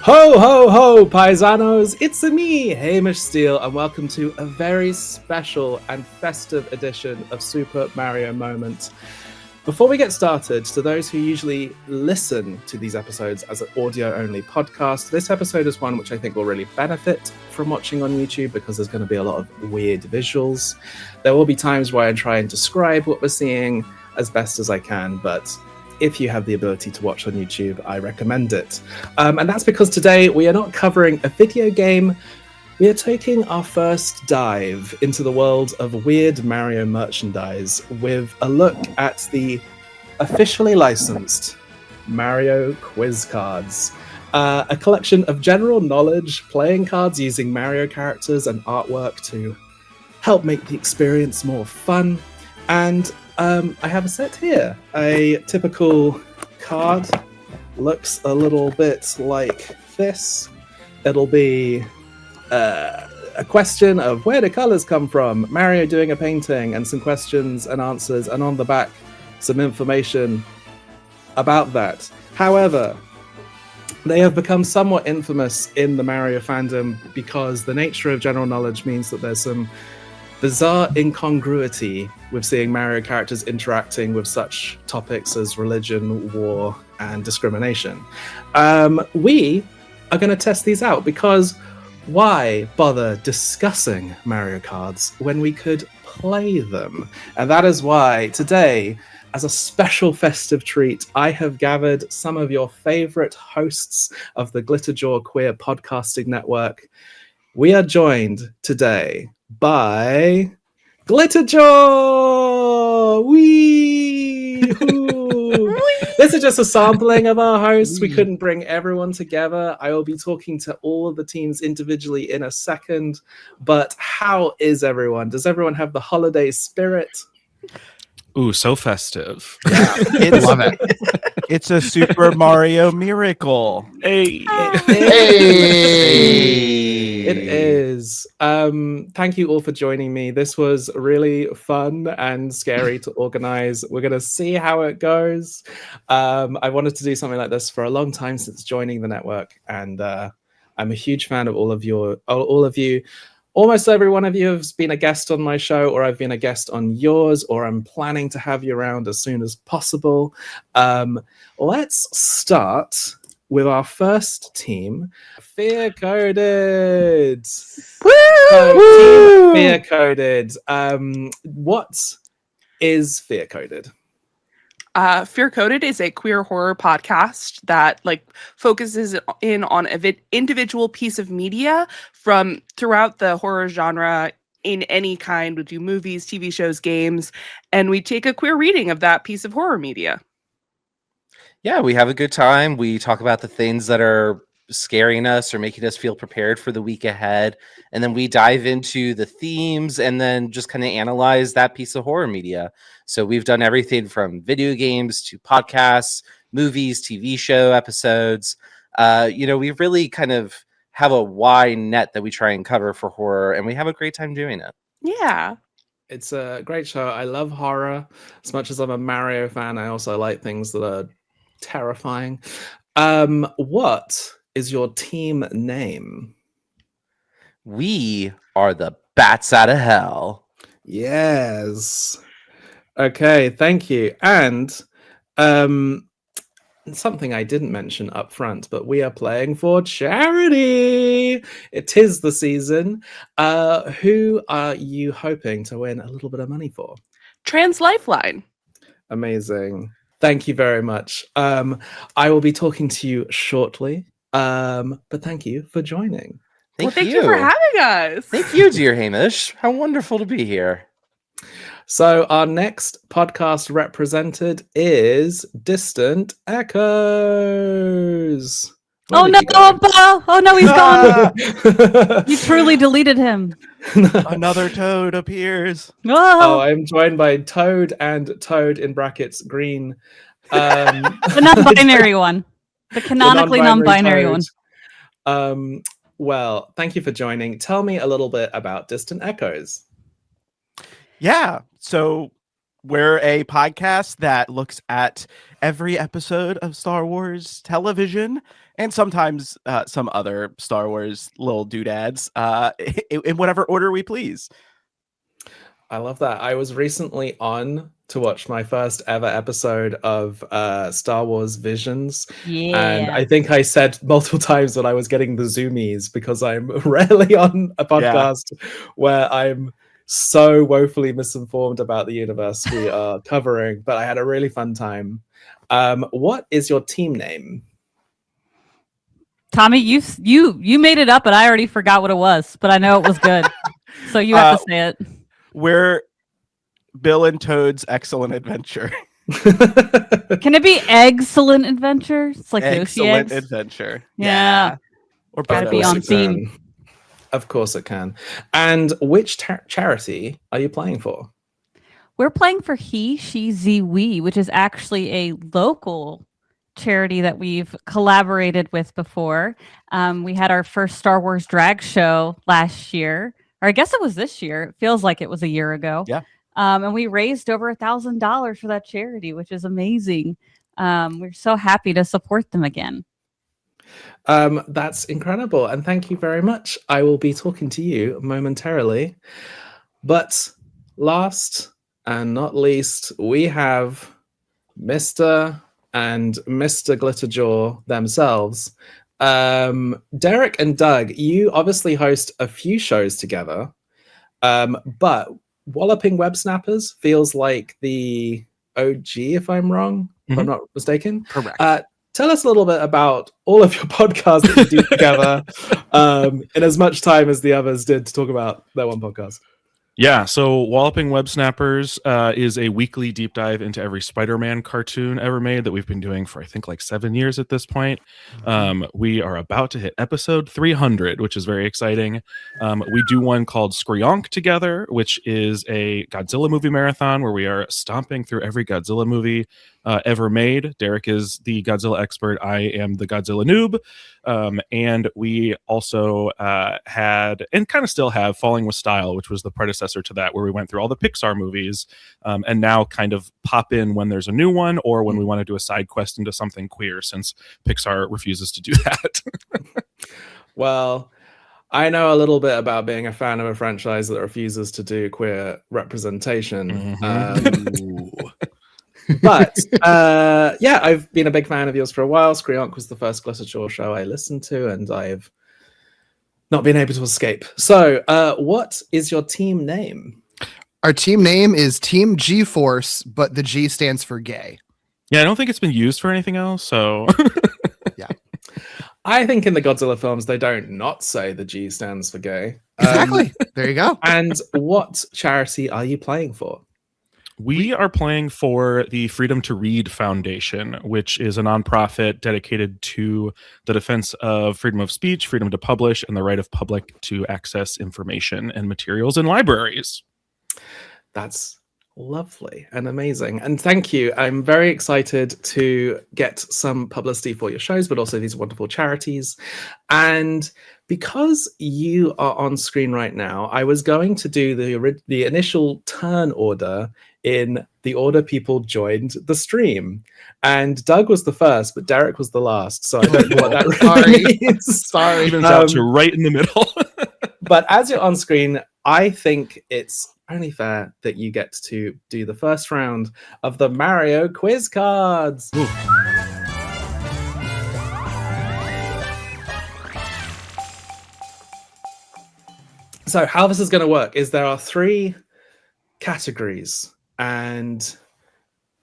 Ho, ho, ho, paisanos! It's me, Hamish Steele, and welcome to a very special and festive edition of Super Mario Moment. Before we get started, to those who usually listen to these episodes as an audio-only podcast, this episode is one which I think will really benefit from watching on YouTube because there's going to be a lot of weird visuals. There will be times where I try and describe what we're seeing as best as I can, but if you have the ability to watch on YouTube, I recommend it. And that's because today we are not covering a video game. We are taking our first dive into the world of weird Mario merchandise with a look at the officially licensed Mario quiz cards. A collection of general knowledge playing cards using Mario characters and artwork to help make the experience more fun. And I have a set here. A typical card looks a little bit like this. It'll be a question of where do colors come from, Mario doing a painting, and some questions and answers, and on the back, some information about that. However, they have become somewhat infamous in the Mario fandom because the nature of general knowledge means that there's some bizarre incongruity with seeing Mario characters interacting with such topics as religion, war, and discrimination. We are going to test these out because why bother discussing Mario cards when we could play them? And that is why today, as a special festive treat, I have gathered some of your favorite hosts of the Glitterjaw Queer Podcasting Network. We are joined today by Glitterjaw! Wee! This is just a sampling of our hosts. We couldn't bring everyone together. I will be talking to all of the teams individually in a second. But how is everyone? Does everyone have the holiday spirit? Ooh, so festive. Yeah, love it. It's a Super Mario miracle. Hey. It is. Thank you all for joining me. This was really fun and scary to organize. We're going to see how it goes. I wanted to do something like this for a long time since joining the network, and I'm a huge fan of all of you. Almost every one of you has been a guest on my show, or I've been a guest on yours, or I'm planning to have you around as soon as possible. Let's start with our first team, Fear Coded. Team Fear Coded. What is Fear Coded? Fear Coded is a queer horror podcast that focuses in on an individual piece of media from throughout the horror genre in any kind. We do movies, TV shows, games, and we take a queer reading of that piece of horror media. Yeah, we have a good time. We talk about the things that are scaring us or making us feel prepared for the week ahead. And then we dive into the themes and then just kind of analyze that piece of horror media. So we've done everything from video games to podcasts, movies, TV show episodes. We really kind of have a wide net that we try and cover for horror, and we have a great time doing it. Yeah. It's a great show. I love horror. As much as I'm a Mario fan, I also like things that are terrifying. What is your team name? We are the Bats Out of Hell. Yes. Okay, thank you. And something I didn't mention up front, but we are playing for charity. It is the season. Who are you hoping to win a little bit of money for? Lifeline. Amazing. Thank you very much. I will be talking to you shortly. But thank you for joining. Thank you for having us. Thank you, dear Hamish. How wonderful to be here. So our next podcast represented is Distant Echoes. Oh no, Paul! Oh no, he's gone. You truly deleted him. Another toad appears. Oh, I'm joined by Toad and Toad in brackets green. The non-binary one. The canonically non-binary one. Well, thank you for joining. Tell me a little bit about Distant Echoes. Yeah, so we're a podcast that looks at every episode of Star Wars television and sometimes some other Star Wars little doodads in whatever order we please. I love that. I was recently on to watch my first ever episode of Star Wars Visions. And I think I said multiple times that I was getting the zoomies because I'm rarely on a podcast where I'm so woefully misinformed about the universe we are covering. But I had a really fun time. What is your team name? Tommy, you made it up, and I already forgot what it was, but I know it was good. So you have to say it. We're Bill and Toad's Excellent Adventure. Can it be Excellent Adventure? It's like Excellent Yoshi eggs. Adventure. Yeah. Or Gotta be on theme. Of course it can. And which charity are you playing for? We're playing for He, She, Ze, We, which is actually a local charity that we've collaborated with before. We had our first Star Wars drag show last year, or I guess it was this year. It feels like it was a year ago. Yeah. And we raised over $1,000 for that charity, which is amazing. We're so happy to support them again. That's incredible. And thank you very much. I will be talking to you momentarily. But last and not least, we have Mr. and Mr. Glitterjaw themselves. Derek and Doug, you obviously host a few shows together, but Walloping Websnappers feels like the OG, if I'm wrong, if I'm not mistaken. Correct. Tell us a little bit about all of your podcasts that you do together in as much time as the others did to talk about their one podcast. Yeah, so Walloping Websnappers is a weekly deep dive into every Spider-Man cartoon ever made that we've been doing for, I think, like 7 years at this point. We are about to hit episode 300, which is very exciting. We do one called Skreeonk together, which is a Godzilla movie marathon where we are stomping through every Godzilla movie ever made. Derek is the Godzilla expert. I am the Godzilla noob. And we also had, and kind of still have, Falling with Style, which was the predecessor to that, where we went through all the Pixar movies and now kind of pop in when there's a new one or when we want to do a side quest into something queer, since Pixar refuses to do that. Well, I know a little bit about being a fan of a franchise that refuses to do queer representation. But yeah, I've been a big fan of yours for a while. Skreeonk was the first Glitterjaw show I listened to, and I've not been able to escape. So what is your team name? Our team name is Team G-Force, but the G stands for gay. Yeah, I don't think it's been used for anything else, so... Yeah. I think in the Godzilla films, they don't not say the G stands for gay. Exactly. There you go. And what charity are you playing for? We are playing for the Freedom to Read Foundation, which is a nonprofit dedicated to the defense of freedom of speech, freedom to publish, and the right of public to access information and materials in libraries. That's lovely and amazing. And thank you. I'm very excited to get some publicity for your shows, but also these wonderful charities. And because you are on screen right now, I was going to do the initial turn order in the order people joined the stream. And Doug was the first, but Derek was the last. So I don't know what that really means. Sorry. Evens out to right in the middle. But as you're on screen, I think it's only fair that you get to do the first round of the Mario quiz cards. Ooh. So how this is going to work is there are 3 categories, and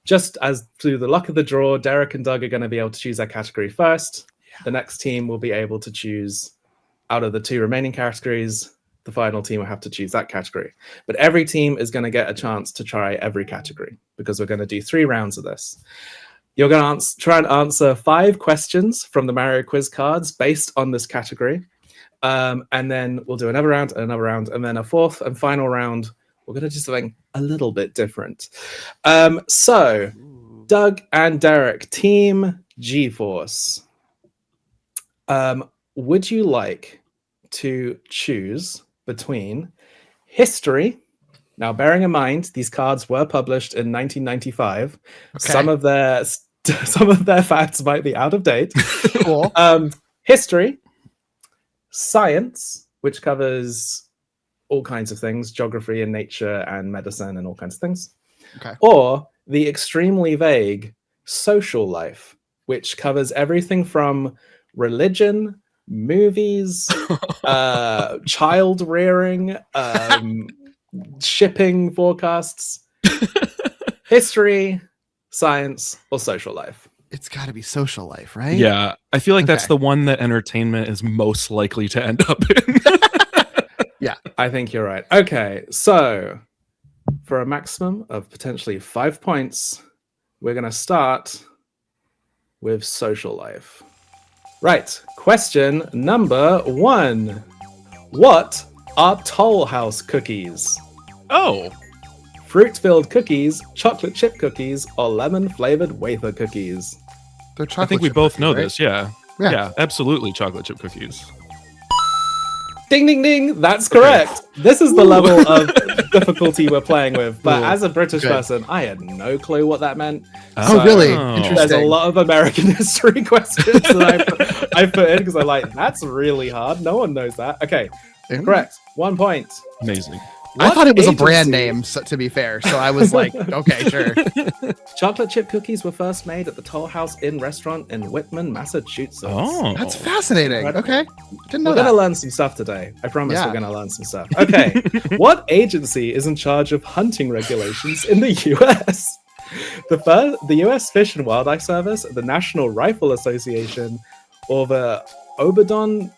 just as through the luck of the draw, Derek and Doug are going to be able to choose their category first. The next team will be able to choose out of the 2 remaining categories. The final team will have to choose that category. But every team is going to get a chance to try every category because we're going to do 3 rounds of this. You're going to try and answer 5 questions from the Mario quiz cards based on this category. And then we'll do another round, and then a 4th and final round. We're going to do something a little bit different. So, Doug and Derek, Team G-Force. Would you like to choose between history? Now, bearing in mind, these cards were published in 1995. Okay. Some of their some of their facts might be out of date. Cool. History, science, which covers all kinds of things, geography and nature and medicine and all kinds of things. Okay. Or the extremely vague social life, which covers everything from religion, movies, child rearing, shipping forecasts, history, science, or social life. It's got to be social life, right? Yeah, I feel like that's Okay. the one that entertainment is most likely to end up in. I think you're right. Okay, so for a maximum of potentially 5 points, we're going to start with social life. Right, question number 1. What are Toll House cookies? Oh, Fruit-filled cookies, chocolate chip cookies, or lemon-flavored wafer cookies? They're I chocolate think we chip both cookies, know right? this. Yeah. Yeah. Yeah, absolutely. Chocolate chip cookies. Ding, ding, ding. That's correct. This is the level of difficulty we're playing with. But Cool. as a British Good. person, I had no clue what that meant. Oh, really? Oh. Interesting. There's a lot of American history questions that I put in because I'm like, that's really hard. No one knows that. Okay, correct. 1 point. Amazing. I What thought it was a brand agency- name, to be fair. So I was like, okay, sure. Chocolate chip cookies were first made at the Toll House Inn restaurant in Whitman, Massachusetts. Oh, That's fascinating. Okay. Didn't know We're going that. to learn some stuff today. I promise Yeah. we're going to learn some stuff. Okay. What agency is in charge of hunting regulations in the US? The US Fish and Wildlife Service, the National Rifle Association, or the Oberdon?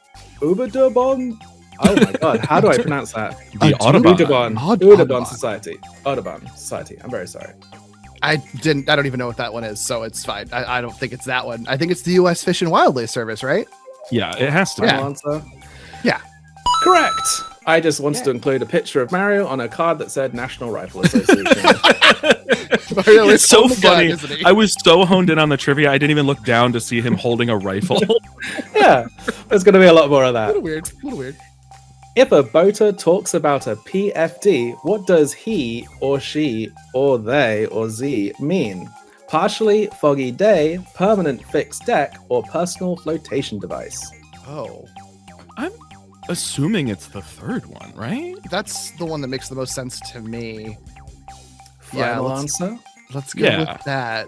Oh my god, how do I pronounce that? the Audubon. Audubon Society. Audubon Society. I'm very sorry. I don't even know what that one is, so it's fine. I don't think it's that one. I think it's the U.S. Fish and Wildlife Service, right? Yeah, it has to be. Final answer? Yeah. Correct. I just wanted to include a picture of Mario on a card that said National Rifle Association. Mario It's is so holding a gun, funny. isn't he? I was so honed in on the trivia, I didn't even look down to see him holding a rifle. Yeah, there's going to be a lot more of that. A little weird. If a boater talks about a PFD, what does he or she or they or z mean? Partially foggy day, permanent fixed deck, or personal flotation device? Oh, I'm assuming it's the third one, right? that's the one that makes the most sense to me. Final let's- answer? Let's go Yeah. with that.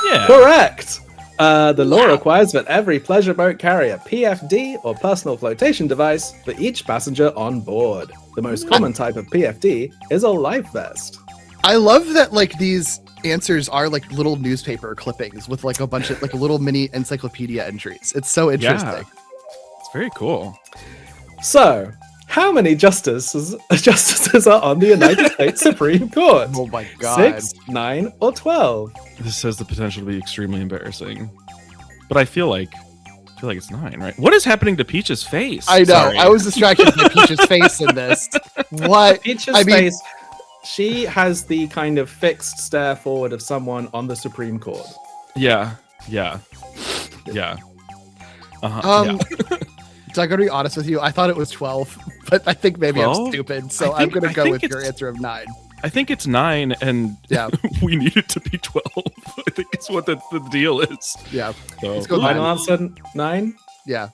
Yeah. Correct! The law requires that every pleasure boat carry a PFD or personal flotation device for each passenger on board. The most common type of PFD is a life vest. I love that like these answers are like little newspaper clippings with like a bunch of like little mini encyclopedia entries. It's so interesting. Yeah. It's very cool. So, how many justices are on the United States Supreme Court? Oh my god. 6, 9, or 12? This has the potential to be extremely embarrassing. But I feel like it's 9, right? What is happening to Peach's face? I know. Sorry. I was distracted by Peach's face in this. What? Peach's I mean- face, she has the kind of fixed stare forward of someone on the Supreme Court. Yeah. Uh-huh. So I gotta be honest with you. I thought it was 12, but I think maybe 12? I'm stupid. So I I'm gonna think go with it's- your answer of 9. I think it's 9, and Yeah. we need it to be 12. I think it's what the deal is. Yeah. So, Let's go with Final 9. answer, 9? Yeah.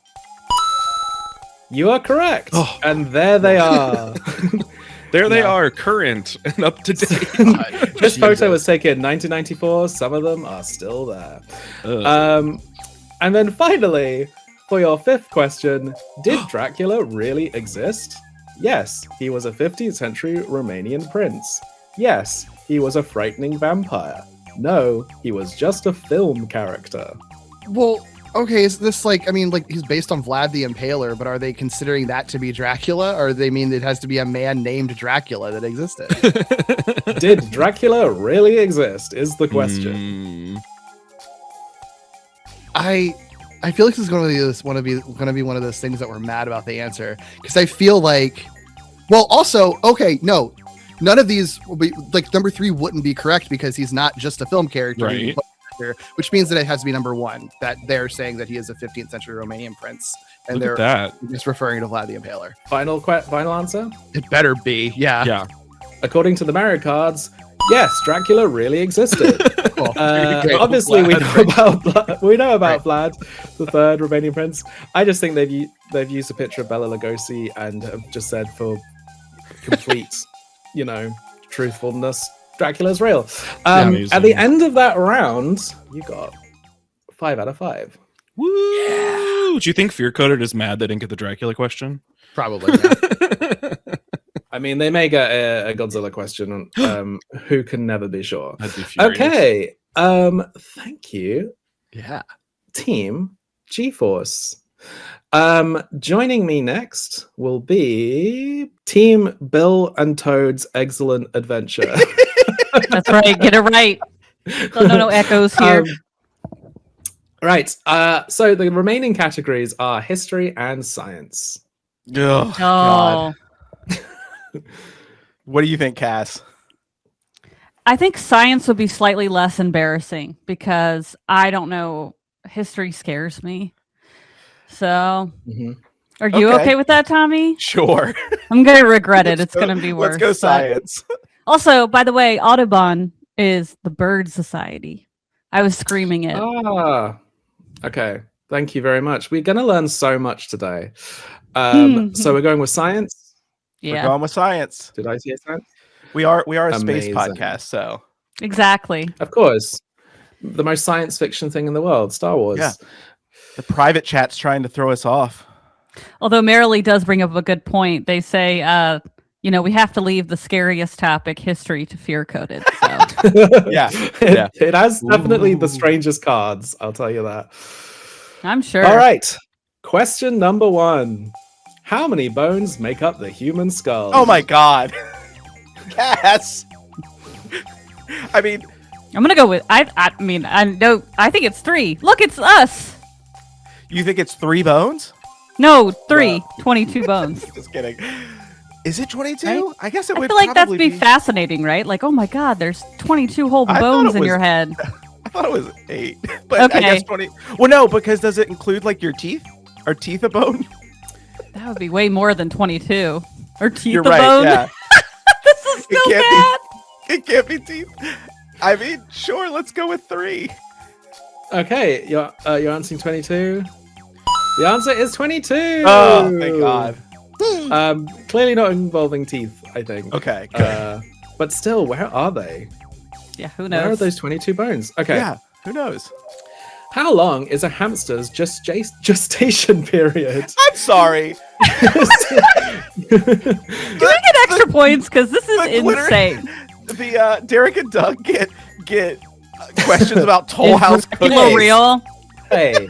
You are correct. Oh. And there they are. there they Yeah. are, current and up to date. This photo was taken in 1994. Some of them are still there. And then finally, for your 5th question, did Dracula really exist? Yes, he was a 15th century Romanian prince. Yes, he was a frightening vampire. No, he was just a film character. Well, okay, is this like, I mean, like he's based on Vlad the Impaler, but are they considering that to be Dracula, or they mean it has to be a man named Dracula that existed? Did Dracula really exist? Is the question. I feel like this is going to be one of those things that we're mad about the answer, because I feel like, well, also, okay, no, none of these will be like number 3 wouldn't be correct because he's not just a film character, he's a Right. book character, which means that it has to be number 1, that they're saying that he is a 15th century Romanian prince, and Look they're at that. just referring to Vlad the Impaler. Final answer? It better be, yeah. Yeah. According to the Mario cards, Yes, Dracula really existed. Cool. Great. Obviously, we know about Right. Vlad, the third Romanian prince. I just think they've used a picture of Bela Lugosi and have just said for complete, truthfulness, Dracula's real. Amazing. At the end of that round, you got 5 out of 5. Woo! Do you think Fear Coded is mad they didn't get the Dracula question? Probably. Yeah. I mean, they may get a Godzilla question. Who can never be sure. I'd be furious. Okay. Thank you, Yeah. Team GeForce. Joining me next will be Team Bill and Toad's Excellent Adventure. That's right. Get it right. No echoes here. Right. So the remaining categories are history and science. Oh, Oh, God. What do you think, Cass? I think science would be slightly less embarrassing because I don't know. History scares me. So, are you Okay. okay with that, Tommy? Sure. I'm gonna regret it. It's gonna be worse. Let's go but- science. Also, by the way, Audubon is the Bird Society. I was screaming it. Okay. Thank you very much. We're going to learn so much today. So we're going with science. We're Yeah, going with science. Did I say science? We are a space Amazing. podcast, so exactly. Of course. The most science fiction thing in the world, Star Wars. Yeah. The private chat's trying to throw us off. Although Merrilee does bring up a good point. They say, we have to leave the scariest topic, history, to Fear Coded. So. Yeah. It has definitely the strangest cards, I'll tell you that. I'm sure. All right. Question number 1. How many bones make up the human skull? Oh my God. Cass. I mean, I'm gonna go with I think it's 3. Look, it's us. you think it's 3 bones? No, 3. 22 bones. Just kidding. Is it 22? Right? I guess it I would feel like that'd probably be fascinating, right? Like, oh my God, there's 22 whole I thought bones it in was- your head. I thought it was 8. But I Okay. guess 20. Well, no, because does it include like your teeth? Are teeth a bone? That would be way more than 22. Or teeth You're a right. bone. Yeah. This is so can't bad. It can't be teeth. I mean, sure, let's go with 3. Okay, you're answering 22. The answer is 22. Oh, thank God. Clearly not involving teeth, I think. Okay, good. But still, where are they? Yeah, who Where are knows? those 22 bones? Okay. Yeah, who knows? How long is a hamster's gestation period? I'm sorry. Can we get extra points? Because this is the glitter- insane. The Derek and Doug get questions about Toll House Kilo cookies. real. Hey,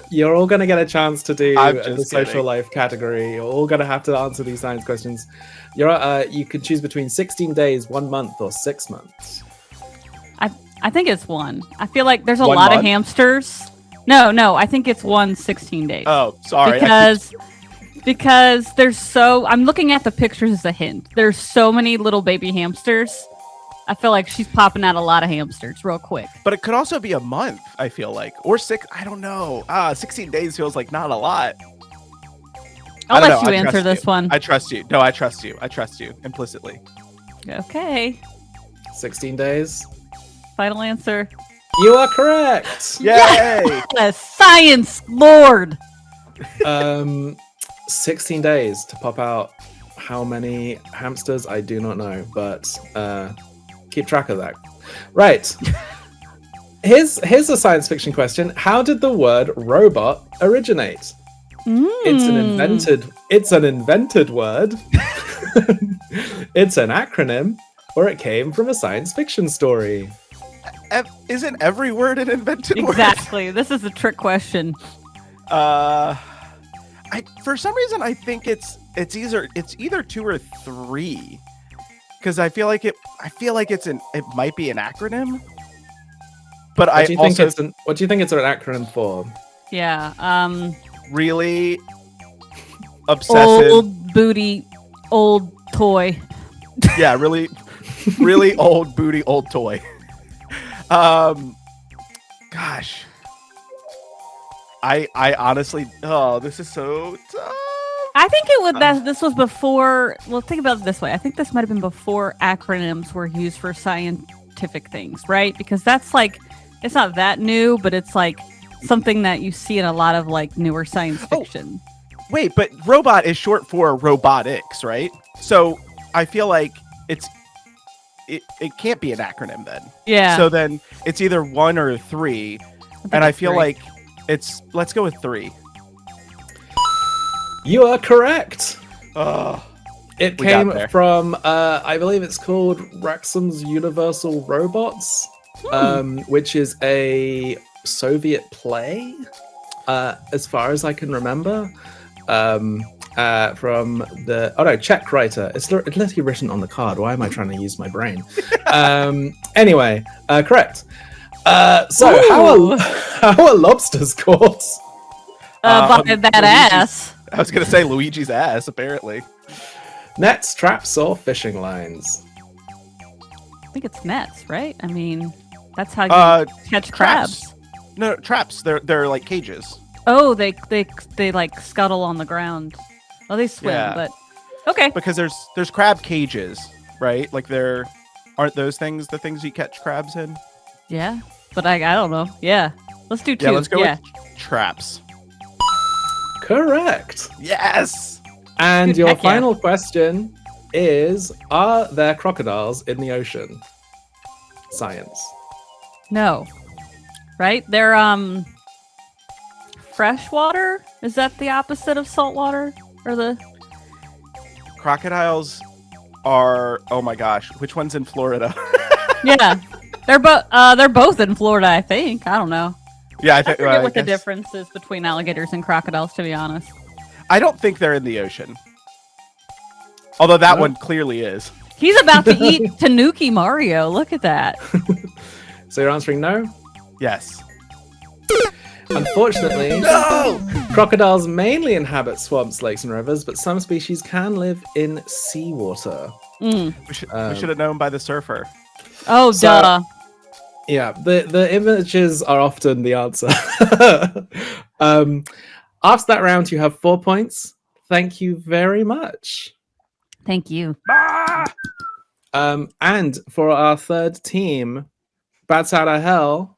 you're all going to get a chance to do I'm the just social kidding. life category. You're all going to have to answer these science questions. You can choose between 16 days, 1 month, or 6 months. I think it's 1. I feel like there's a 1 lot month? of hamsters. No, I think it's 16 days. Oh, sorry. Because I'm looking at the pictures as a hint. There's so many little baby hamsters. I feel like she's popping out a lot of hamsters real quick. But it could also be a month, I feel like. Or 6, I don't know. 16 days feels like not a lot. I'll I don't let know, you I answer trust this you. one. I trust you. No, I trust you. I trust you implicitly. Okay. 16 days. Final answer. You are correct. Yay! Yes, science, Lord. 16 days to pop out how many hamsters, I do not know, but keep track of that. Right. Here's a science fiction question. How did the word robot originate? It's an invented word. It's an acronym, or it came from a science fiction story. Isn't every word an invented word? Exactly. This is a trick question. For some reason I think it's either 2 or 3, because I feel like it might be an acronym. But What do you think it's an acronym for? Yeah. Really obsessive. Old booty, old toy. Yeah, really old booty, old toy. Gosh. I honestly, this is so tough. I think it would. This was before. Well, think about it this way. I think this might have been before acronyms were used for scientific things, right? Because that's like, it's not that new, but it's like something that you see in a lot of like newer science fiction. Wait, but robot is short for robotics, right? So I feel like it can't be an acronym then. Yeah. So then it's either 1 or 3, and I feel 3. like let's go with 3. You are correct. It We came got there. from, I believe it's called Wrexham's Universal Robots, which is a Soviet play, as far as I can remember. From the Czech writer. It's literally written on the card. Why am I trying to use my brain? Anyway, correct. So how are lobsters caught? By that ass. I was gonna say Luigi's ass, apparently. Nets, traps, or fishing lines? I think it's nets, right? I mean, that's how you catch crabs. No, traps. They're like cages. Oh, they like scuttle on the ground. Oh, they swim, Yeah. but okay. Because there's crab cages, right? Like aren't those things the things you catch crabs in? Yeah, but I don't know. Yeah, let's do 2. Yeah, let's go with traps. Correct. Yes. And Good, your heck yeah. final question is: are there crocodiles in the ocean? Science. No, right? They're freshwater. Is that the opposite of saltwater, or the? Crocodiles are. Oh my gosh, which one's in Florida? Yeah, they're both in Florida. I think. I don't know. Yeah, I forget what the guess- difference is between alligators and crocodiles. To be honest. I don't think they're in the ocean. Although that No. one clearly is. He's about to eat Tanuki Mario. Look at that. So you're answering no? Yes. Unfortunately, crocodiles mainly inhabit swamps, lakes, and rivers, but some species can live in seawater. Mm. We should have known by the surfer. Oh, So- duh. Yeah, the images are often the answer. After that round, you have 4 points. Thank you very much. Thank you. And for our third team, Bad Side of Hell,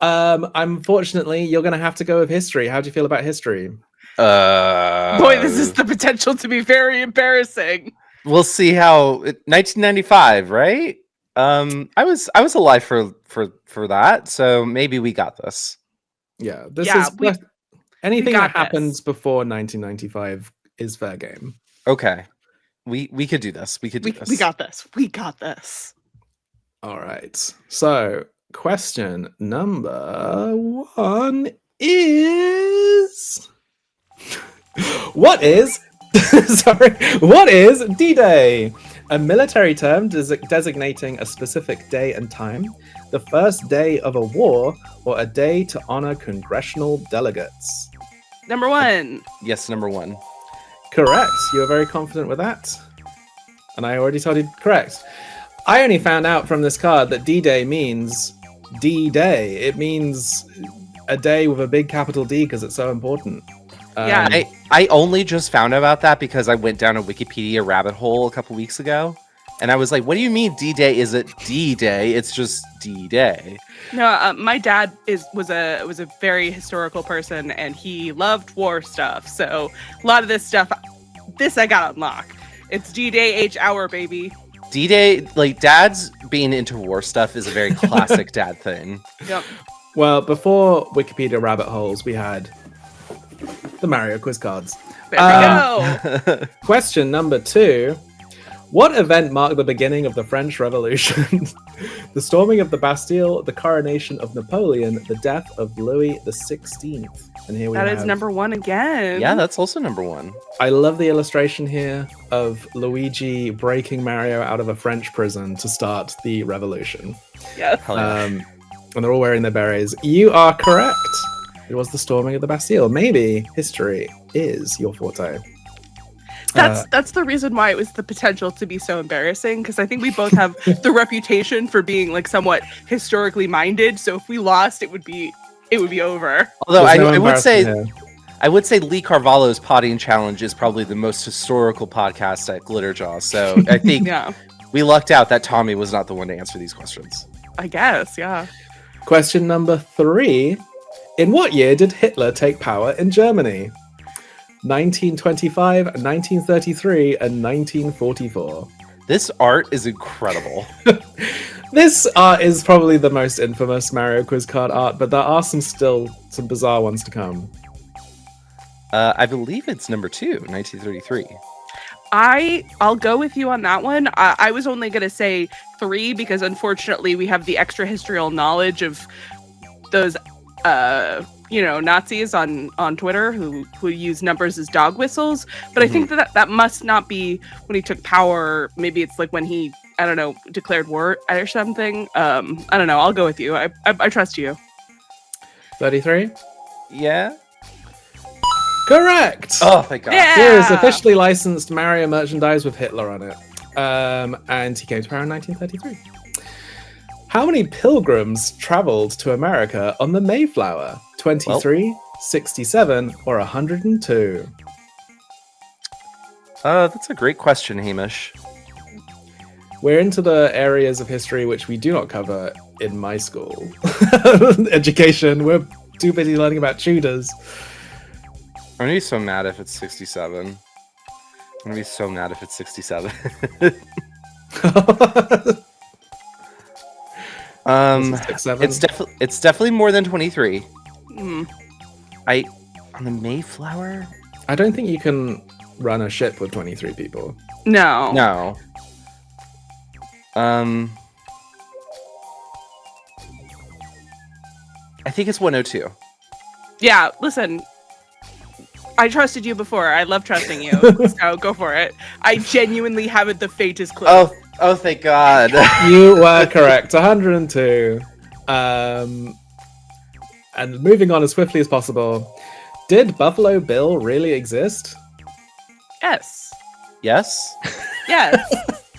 unfortunately, you're going to have to go with history. How do you feel about history? Boy, this is the potential to be very embarrassing. We'll see how 1995, right? I was alive for that, so maybe we got this. Yeah, anything got that this. happens before 1995 is fair game. Okay. We could do this. We could do We this. got this. We got this. All right. So, question number 1 is what is D-Day? A military term designating a specific day and time, the first day of a war, or a day to honor congressional delegates. Number 1. Yes, number 1. Correct. You are very confident with that. And I already told you correct. I only found out from this card that D-Day means D-Day. It means a day with a big capital D because it's so important. Yeah. I only just found out about that because I went down a Wikipedia rabbit hole a couple weeks ago, and I was like, "What do you mean D-Day isn't D-Day? It's just D-Day." No, my dad was a very historical person, and he loved war stuff. So a lot of this stuff, I got on lock. It's D-Day H hour, baby. D-Day, like dads being into war stuff, is a very classic dad thing. Yep. Well, before Wikipedia rabbit holes, we had the Mario quiz cards. There we go. Question number 2. What event marked the beginning of the French Revolution? The storming of the Bastille, the coronation of Napoleon, the death of Louis XVI. And here we That have... is number 1 again. Yeah, that's also number 1. I love the illustration here of Luigi breaking Mario out of a French prison to start the revolution. Yes. Hell yeah. And they're all wearing their berets. You are correct. It was the storming of the Bastille. Maybe history is your forte. That's the reason why it was the potential to be so embarrassing, because I think we both have the reputation for being like somewhat historically minded. So if we lost, it would be over. Although There's no I would say, embarrassment here. I would say Lee Carvalho's potting challenge is probably the most historical podcast at Glitterjaw. So I think Yeah, we lucked out that Tommy was not the one to answer these questions. I guess. Yeah. Question number 3. In what year did Hitler take power in Germany? 1925, 1933, and 1944. This art is incredible. This art is probably the most infamous Mario quiz card art, but there are some bizarre ones to come. I believe it's number 2, 1933. I'll go with you on that one. I was only going to say 3 because unfortunately we have the extra historical knowledge of those Nazis on Twitter who use numbers as dog whistles. But I think that must not be when he took power. Maybe it's like when he, I don't know, declared war or something. I don't know. I'll go with you. I trust you. 33? Yeah. Correct! Oh, thank God. Yeah. Here is officially licensed Mario merchandise with Hitler on it. And he came to power in 1933. How many pilgrims traveled to America on the Mayflower? 23, 67, or 102? That's a great question, Hamish. We're into the areas of history which we do not cover in my school. Education. We're too busy learning about Tudors. I'm gonna be so mad if it's 67. I'm gonna be so mad if it's 67. It's definitely more than 23. Mm. On the Mayflower? I don't think you can run a ship with 23 people. No. No. I think it's 102. Yeah, listen. I trusted you before. I love trusting you. So go for it. I genuinely haven't the faintest clue. Oh, thank God. You were correct. 102. And moving on as swiftly as possible. Did Buffalo Bill really exist? Yes. Yes? Yes.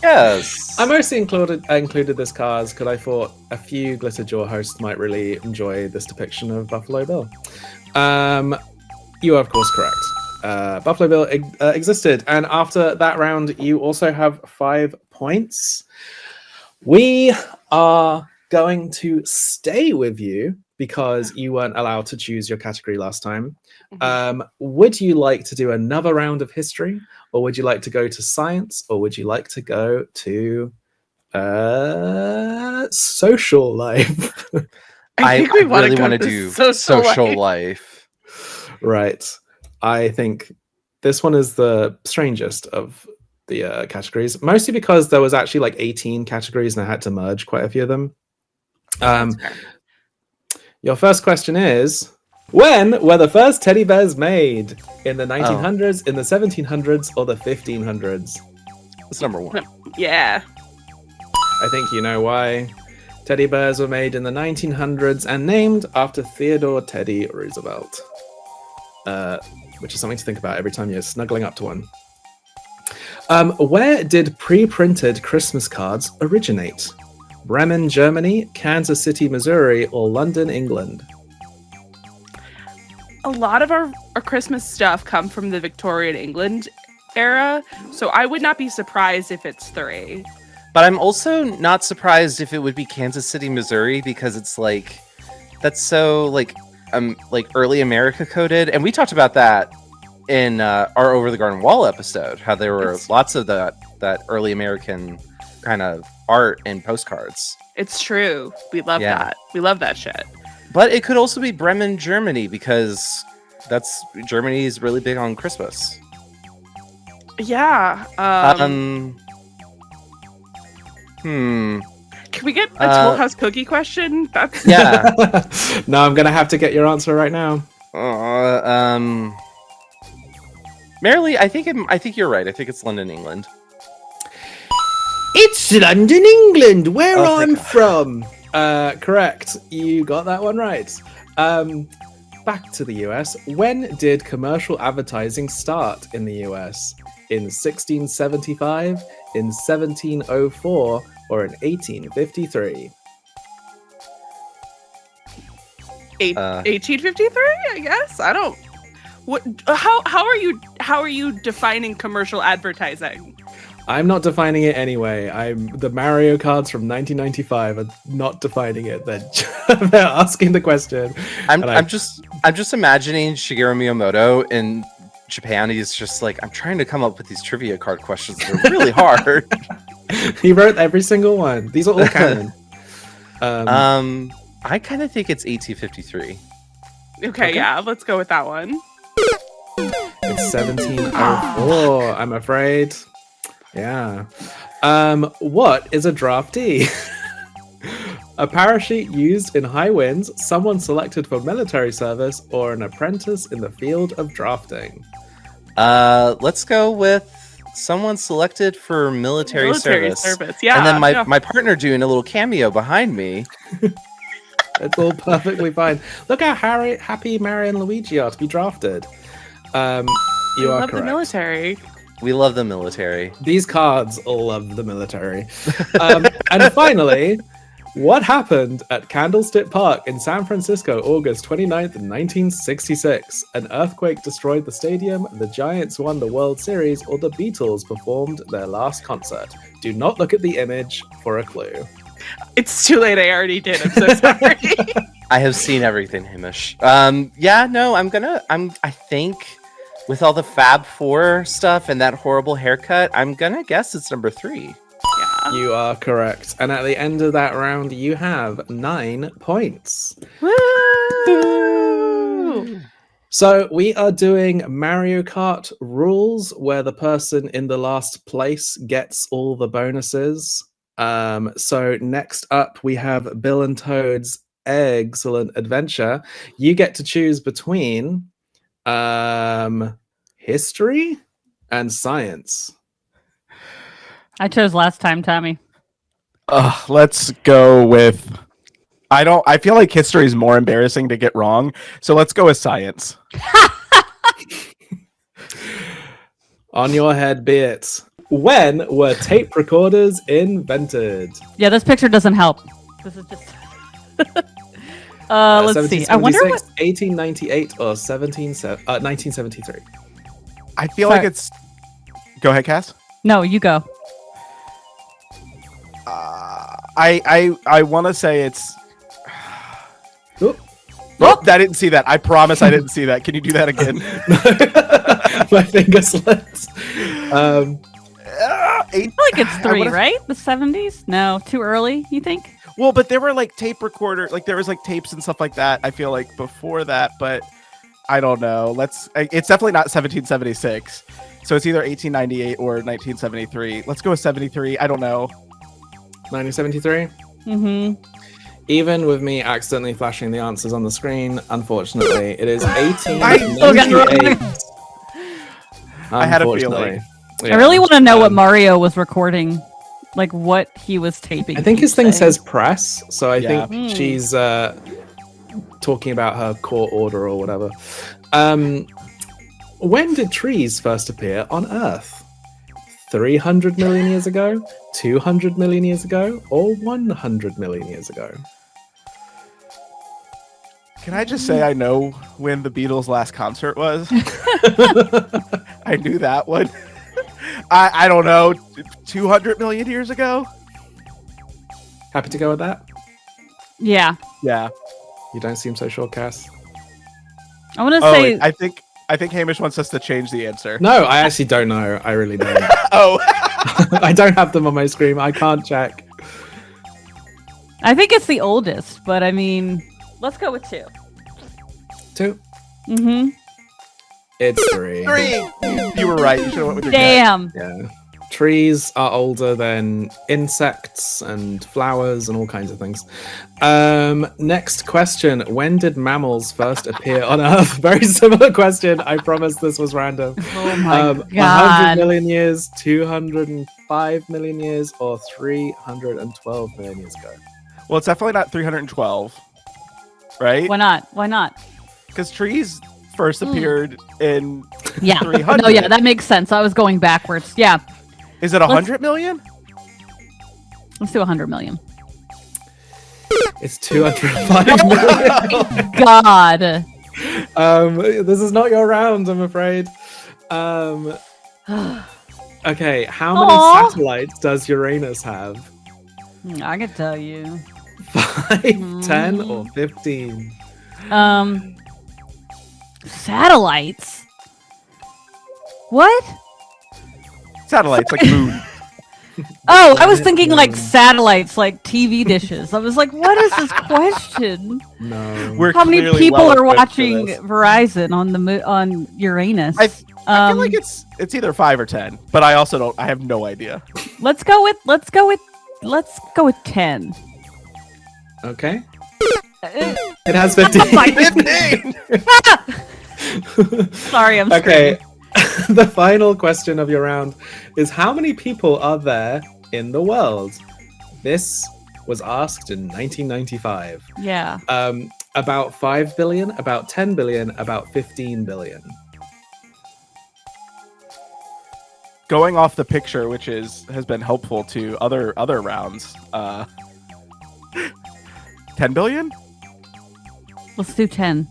Yes. I mostly included this card because I thought a few Glitterjaw hosts might really enjoy this depiction of Buffalo Bill. You are, of course, correct. Buffalo Bill existed, and after that round, you also have 5 points. We are going to stay with you because you weren't allowed to choose your category last time. Would you like to do another round of history, or would you like to go to science, or would you like to go to social life? I think we wanna really go want to to do social social life. Right. I think this one is the strangest of the categories, mostly because there was actually like 18 categories and I had to merge quite a few of them. Your first question is, when were the first teddy bears made? In the 1900s, in the 1700s, or the 1500s? That's number 1. Yeah. I think you know why. Teddy bears were made in the 1900s and named after Theodore Teddy Roosevelt. Which is something to think about every time you're snuggling up to one. Where did pre-printed Christmas cards originate? Bremen, Germany, Kansas City, Missouri, or London, England? A lot of our Christmas stuff come from the Victorian England era, so I would not be surprised if it's 3. But I'm also not surprised if it would be Kansas City, Missouri, because it's like, that's so like early America coded, and we talked about that in our Over the Garden Wall episode, how there were lots of that early American kind of art and postcards. It's true. We love that. We love that shit. But it could also be Bremen, Germany, because Germany is really big on Christmas. Yeah. Can we get a Toll House cookie question? That's Yeah. No, I'm gonna have to get your answer right now. Merrilee, I think you're right. I think it's London, England. It's London, England, where Oh, I'm thank from. Correct. You got that one right. Back to the US. When did commercial advertising start in the US? In 1675, in 1704, or in 1853? 1853, I guess. I don't. What? How are you defining commercial advertising? I'm not defining it anyway. The Mario cards from 1995 are not defining it. They're asking the question. I'm just imagining Shigeru Miyamoto in Japan. He's just like, I'm trying to come up with these trivia card questions that are really hard. He wrote every single one. These are all canon. I kind of think it's 1853. Okay, yeah, let's go with that one. It's 1704, I'm afraid. Yeah. What is a draftee? A parachute used in high winds, someone selected for military service, or an apprentice in the field of drafting? Let's go with someone selected for military service. Yeah. And then my partner doing a little cameo behind me. It's all perfectly fine. Look how happy Mario and Luigi are to be drafted. You are love correct. the military. We love the military. These cards all love the military. And finally, what happened at Candlestick Park in San Francisco, August 29th, 1966? An earthquake destroyed the stadium, the Giants won the World Series, or the Beatles performed their last concert? Do not look at the image for a clue. It's too late. I already did. I'm so sorry. I have seen everything, Hamish. I think with all the Fab Four stuff and that horrible haircut, I'm gonna guess it's number 3. Yeah. You are correct. And at the end of that round, you have 9 points. Woo! So we are doing Mario Kart rules where the person in the last place gets all the bonuses. So next up, we have Bill and Toad's Excellent Adventure. You get to choose between history and science. I chose last time, Tommy. Let's go with. I feel like history is more embarrassing to get wrong, so let's go with science. On your head be it. When were tape recorders invented? Yeah, this picture doesn't help. This is just. Let's see. I wonder what 1898 or 1973. I feel Sorry. like it's. Go ahead, Cass. No, you go. I want to say it's. Oop. Nope, I didn't see that. I promise I didn't see that. Can you do that again? My finger slipped. I feel like it's 3, right? The 70s? No, too early, you think? Well, but there were like tape recorder, like there was like tapes and stuff like that. I feel like before that, but I don't know. It's definitely not 1776. So it's either 1898 or 1973. Let's go with 73. I don't know. 1973? Mm-hmm. Even with me accidentally flashing the answers on the screen, unfortunately, it is I 1898. I had a Unfortunately. feeling. Yeah. I really want to know what Mario was recording, like what he was taping. I think his thing say. says press, so I Yeah. think she's talking about her court order or whatever. When did trees first appear on Earth? 300 million years ago, 200 million years ago, or 100 million years ago? Can I just say I know when the Beatles' last concert was? I knew that one. I don't know, 200 million years ago? Happy to go with that? Yeah. Yeah. You don't seem so sure, Cass. I want to Oh, say. I think Hamish wants us to change the answer. No, I actually don't know. I really don't. Oh. I don't have them on my screen. I can't check. I think it's the oldest, but I mean, let's go with 2. 2. Mm-hmm. It's 3. 3. You were right. You should have went with your gut. Damn. Yeah. Trees are older than insects and flowers and all kinds of things. Next question. When did mammals first appear on Earth? Very similar question. I promise this was random. Oh my 100 god. million years, 205 million years, or 312 million years ago? Well, it's definitely not 312, right? Why not? Why not? Because trees first appeared in Yeah. 300. No, yeah, that makes sense. I was going backwards. Yeah. Is it 100 million? Let's do 100 million. It's 205 million. God. This is not your round, I'm afraid. Okay, how many Aw. satellites does Uranus have? I can tell you. 5, 10, or 15? Satellites. What? Satellites like moon. Oh, I was thinking like satellites, like TV dishes. I was like, what is this question? No. We're How many clearly people well are equipped for watching this. Verizon on the on Uranus? I feel like it's either 5 or 10, but I also don't. I have no idea. let's go with 10. Okay. It has 15. 15. Sorry, I'm Okay. The final question of your round is how many people are there in the world? This was asked in 1995. Yeah. About 5 billion, about 10 billion, about 15 billion. Going off the picture, which has been helpful to other rounds. 10 billion? Let's do 10.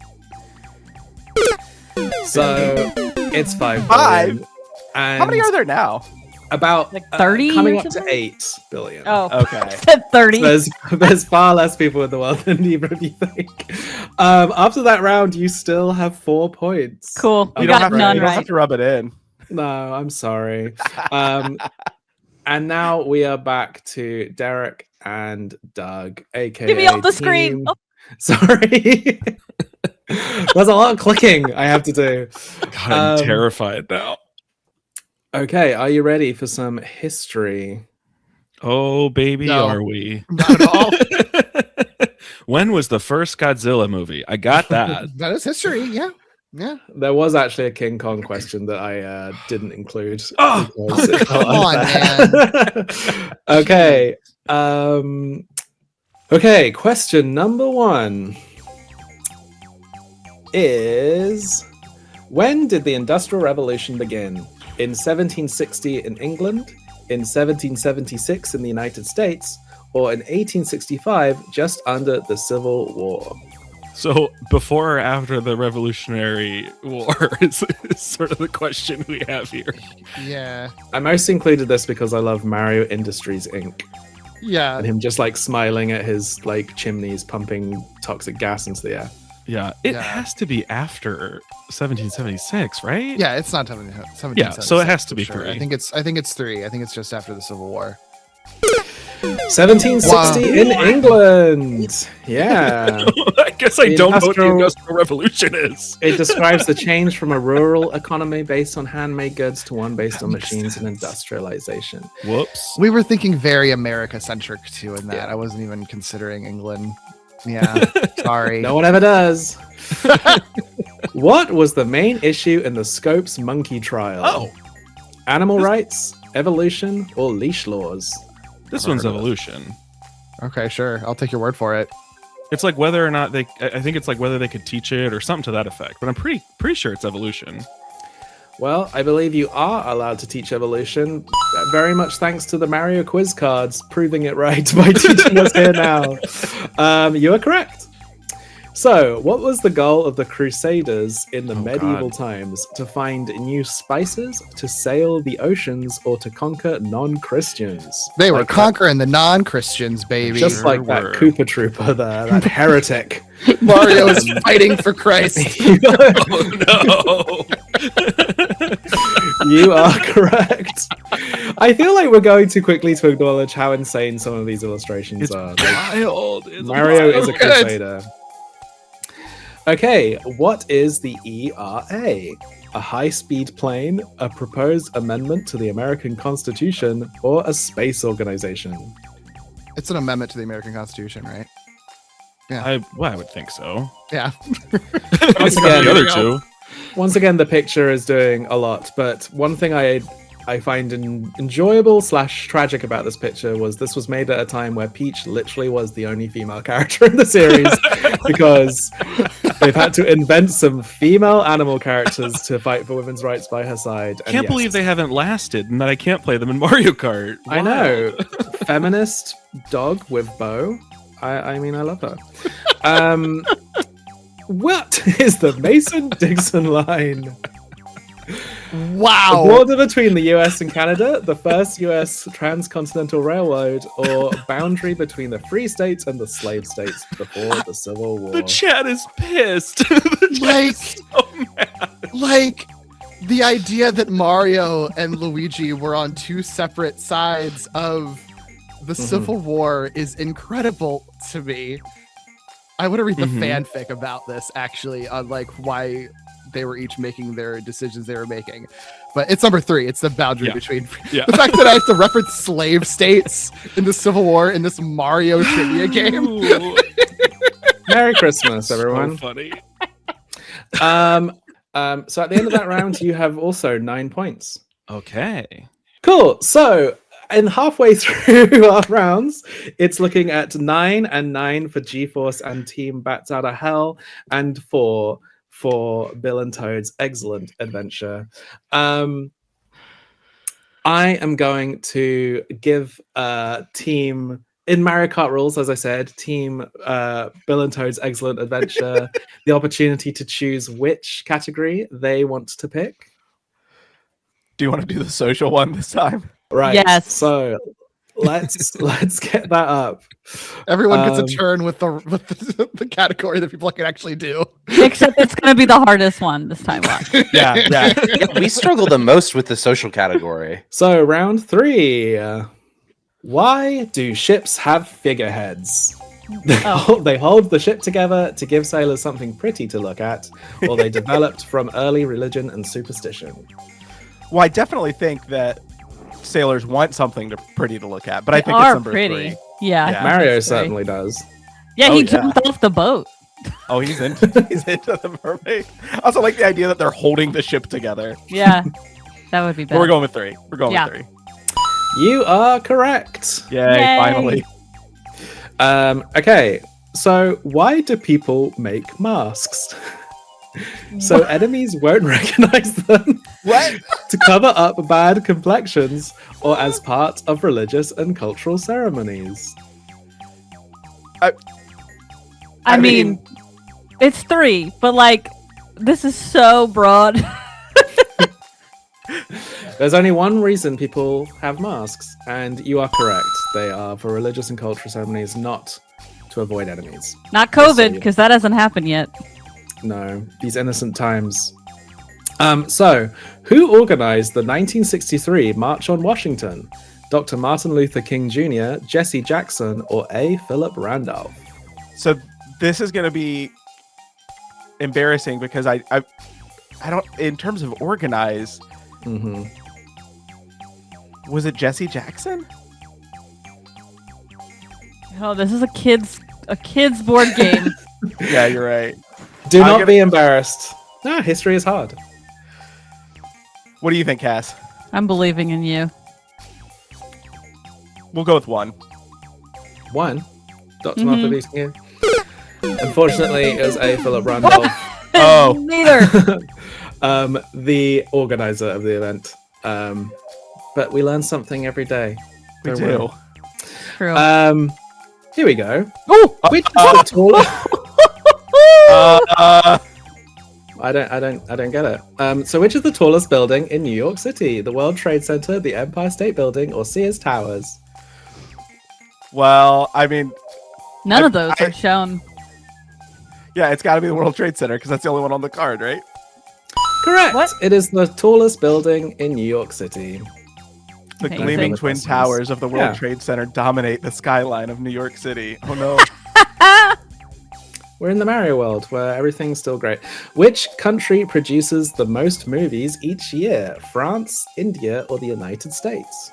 So it's 5 Five? billion. And How many are there now? about Like 30 coming or up to something? 8 billion. Oh, Okay. I said 30. There's far less people in the world than either of you think. After that round, you still have 4 points. Cool. You We don't got have to- none you don't have right. to rub it in. No, I'm sorry. And now we are back to Derek and Doug, aka Get me off the screen. Team- Oh. Sorry. There's a lot of clicking I have to do. God, I'm terrified now. Okay, are you ready for some history? Oh, baby, No. are we? Not at all. When was the first Godzilla movie? I got that. That is history. Yeah. Yeah. There was actually a King Kong question that I didn't include. Oh, because it felt come on, unfair. Okay. Okay, question number 1 is when did the Industrial Revolution begin? In 1760 in England, in 1776 in the United States, or in 1865 just under the Civil War? So before or after the Revolutionary War is sort of the question we have here. Yeah. I mostly included this because I love Mario Industries Inc. Yeah. and him just like smiling at his like chimneys pumping toxic gas into the air. Yeah, it Yeah. has to be after 1776, right? Yeah, it's not 1776. Yeah, so it has to for be sure. 3. I think it's 3. I think it's just after the Civil War. 1760 Wow. in England. Yeah. I guess I The don't know what the Industrial- Industrial Revolution is. It describes the change from a rural economy based on handmade goods to one based on machines and industrialization. Whoops. We were thinking very America-centric too in that. Yeah. I wasn't even considering England. Yeah. Sorry. No one ever does. What was the main issue in the Scopes monkey trial? Oh, Animal rights, evolution, or leash laws? this Never one's heard of it. evolution. Okay, sure. I'll take your word for it. It's like whether or not I think it's like whether they could teach it or something to that effect. But I'm pretty sure it's evolution. Well, I believe you are allowed to teach evolution, very much thanks to the Mario quiz cards proving it right by teaching us here now. You are correct. So, what was the goal of the Crusaders in the medieval times? To find new spices, to sail the oceans, or to conquer non-Christians? They were Like that- conquering the non-Christians, baby. just Sure like that were. Koopa Trooper there, that heretic. Mario is fighting for Christ. Oh You are correct. I feel like we're going too quickly to acknowledge how insane some of these illustrations It's are. wild. It's Mario is a wild. crusader. Okay, what is the ERA? A high-speed plane, a proposed amendment to the American Constitution, or a space organization? It's an amendment to the American Constitution, right? I would think so. Yeah. Once The again, other two. Once again, the picture is doing a lot, but one thing I find enjoyable / tragic about this picture was this was made at a time where Peach literally was the only female character in the series because they've had to invent some female animal characters to fight for women's rights by her side. And Can't yes, believe they haven't lasted and that I can't play them in Mario Kart. I know. Feminist dog with bow. I mean, I love her. What is the Mason-Dixon line? The Wow. border between the US and Canada, the first US transcontinental railroad, or boundary between the free states and the slave states before the Civil War. The chat is pissed. The chat Like- is so mad. Like the idea that Mario and Luigi were on two separate sides of the Civil War is incredible to me. I want to read the fanfic about this actually, on like why they were each making their decisions they were making. But it's number 3. It's the boundary Yeah. between Yeah. the fact that I have to reference slave states in the Civil War in this Mario trivia game. Ooh, Merry Christmas, so everyone. funny. So at the end of that round, you have also 9 points. Okay. Cool. So, in halfway through our rounds, it's looking at 9 and 9 for GeForce and Team Bats Out of Hell, and 4 for Bill and Toad's Excellent Adventure. I am going to give Team, in Mario Kart rules, as I said, Team Bill and Toad's Excellent Adventure the opportunity to choose which category they want to pick. Do you want to do the social one this time? Right. Yes. So let's get that up. Everyone gets Um, a turn with the category that people can actually do. Except it's going to be the hardest one this time. Watch. Yeah. Yeah, we struggle the most with the social category. So round 3. Why do ships have figureheads? They hold the ship together to give sailors something pretty to look at, or they developed from early religion and superstition. Well, I definitely think that sailors want something pretty to look at, but I They think are it's number pretty. 3. Yeah. I Yeah. think Mario it's 3. certainly does. Yeah, Oh, he yeah. jumped off the boat. Oh, he's into the mermaid. I also like the idea that they're holding the ship together. Yeah. That would be But we're bad. going with 3. We're going Yeah. with 3. You are correct. Yay, Yay. finally. Okay, so why do people make masks? So enemies won't recognize them. What? To cover up bad complexions, or as part of religious and cultural ceremonies. I mean, it's 3, but like, this is so broad. There's only one reason people have masks, and you are correct. They are for religious and cultural ceremonies, not to avoid enemies. Not Just so COVID, you- because that hasn't happened yet. No, these innocent times. So, who organized the 1963 March on Washington? Dr. Martin Luther King Jr., Jesse Jackson, or A. Philip Randolph? So this is going to be embarrassing because I don't, in terms of organize, Mm-hmm. was it Jesse Jackson? Oh, this is a kids board game. Yeah, you're right. Do I'm not gonna- be embarrassed. No, history is hard. What do you think, Cass? I'm believing in you. We'll go with 1. 1. Dr. Martin Luther King. Unfortunately, it was A. Philip Randolph. Oh. Neither. The organizer of the event. But we learn something every day. We Don't do. worry. True. Here we go. Oh, Which is the tallest? Uh, I don't get it. So which is the tallest building in New York City? The World Trade Center, the Empire State Building, or Sears Towers? well, I mean, none of those are shown. yeah, it's got to be the World Trade Center because that's the only one on the card, right? Correct. What? It is the tallest building in New York City. The Okay, gleaming so- twin towers of the World Yeah. Trade Center dominate the skyline of New York City. Oh no. We're in the Mario world where everything's still great. Which country produces the most movies each year? France, India, or the United States?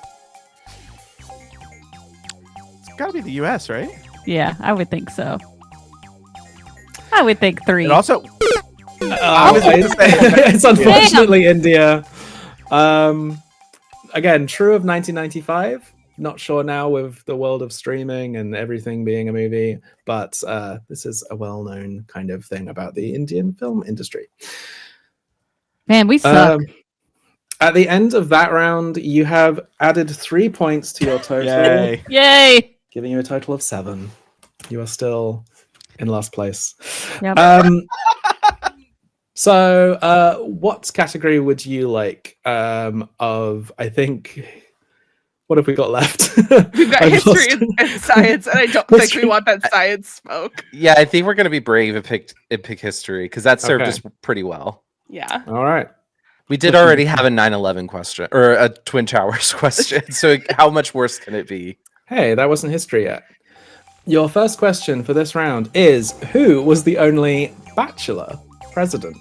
It's got to be the US, right? Yeah, I would think so. I would think 3. And also, It's unfortunately India. Again, true of 1995. Not sure now with the world of streaming and everything being a movie, but this is a well-known kind of thing about the Indian film industry. Man, we suck. At the end of that round, you have added 3 points to your total, yay. Yay! giving you a total of 7. You are still in last place. Yep. So what category would you like of, I think, what have we got left? We've got I've history lost- and science, and I don't think History- we want that science smoke. Yeah, I think we're gonna be brave and pick history because that served Okay. us pretty well. Yeah. All right. We did already have a 9/11 question or a Twin Towers question, so how much worse can it be? Hey, that wasn't history yet. Your first question for this round is, who was the only bachelor president?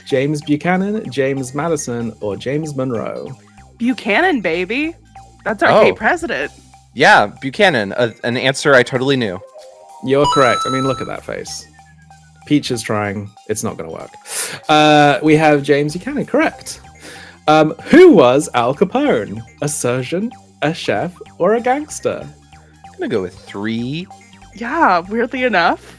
James Buchanan, James Madison, or James Monroe? Buchanan, baby. That's our Oh. gay president. Yeah, Buchanan, an answer I totally knew. You're correct. I mean, look at that face. Peach is trying. It's not going to work. We have James Buchanan, correct. Who was Al Capone? A surgeon, a chef, or a gangster? I'm gonna go with 3. Yeah, weirdly enough.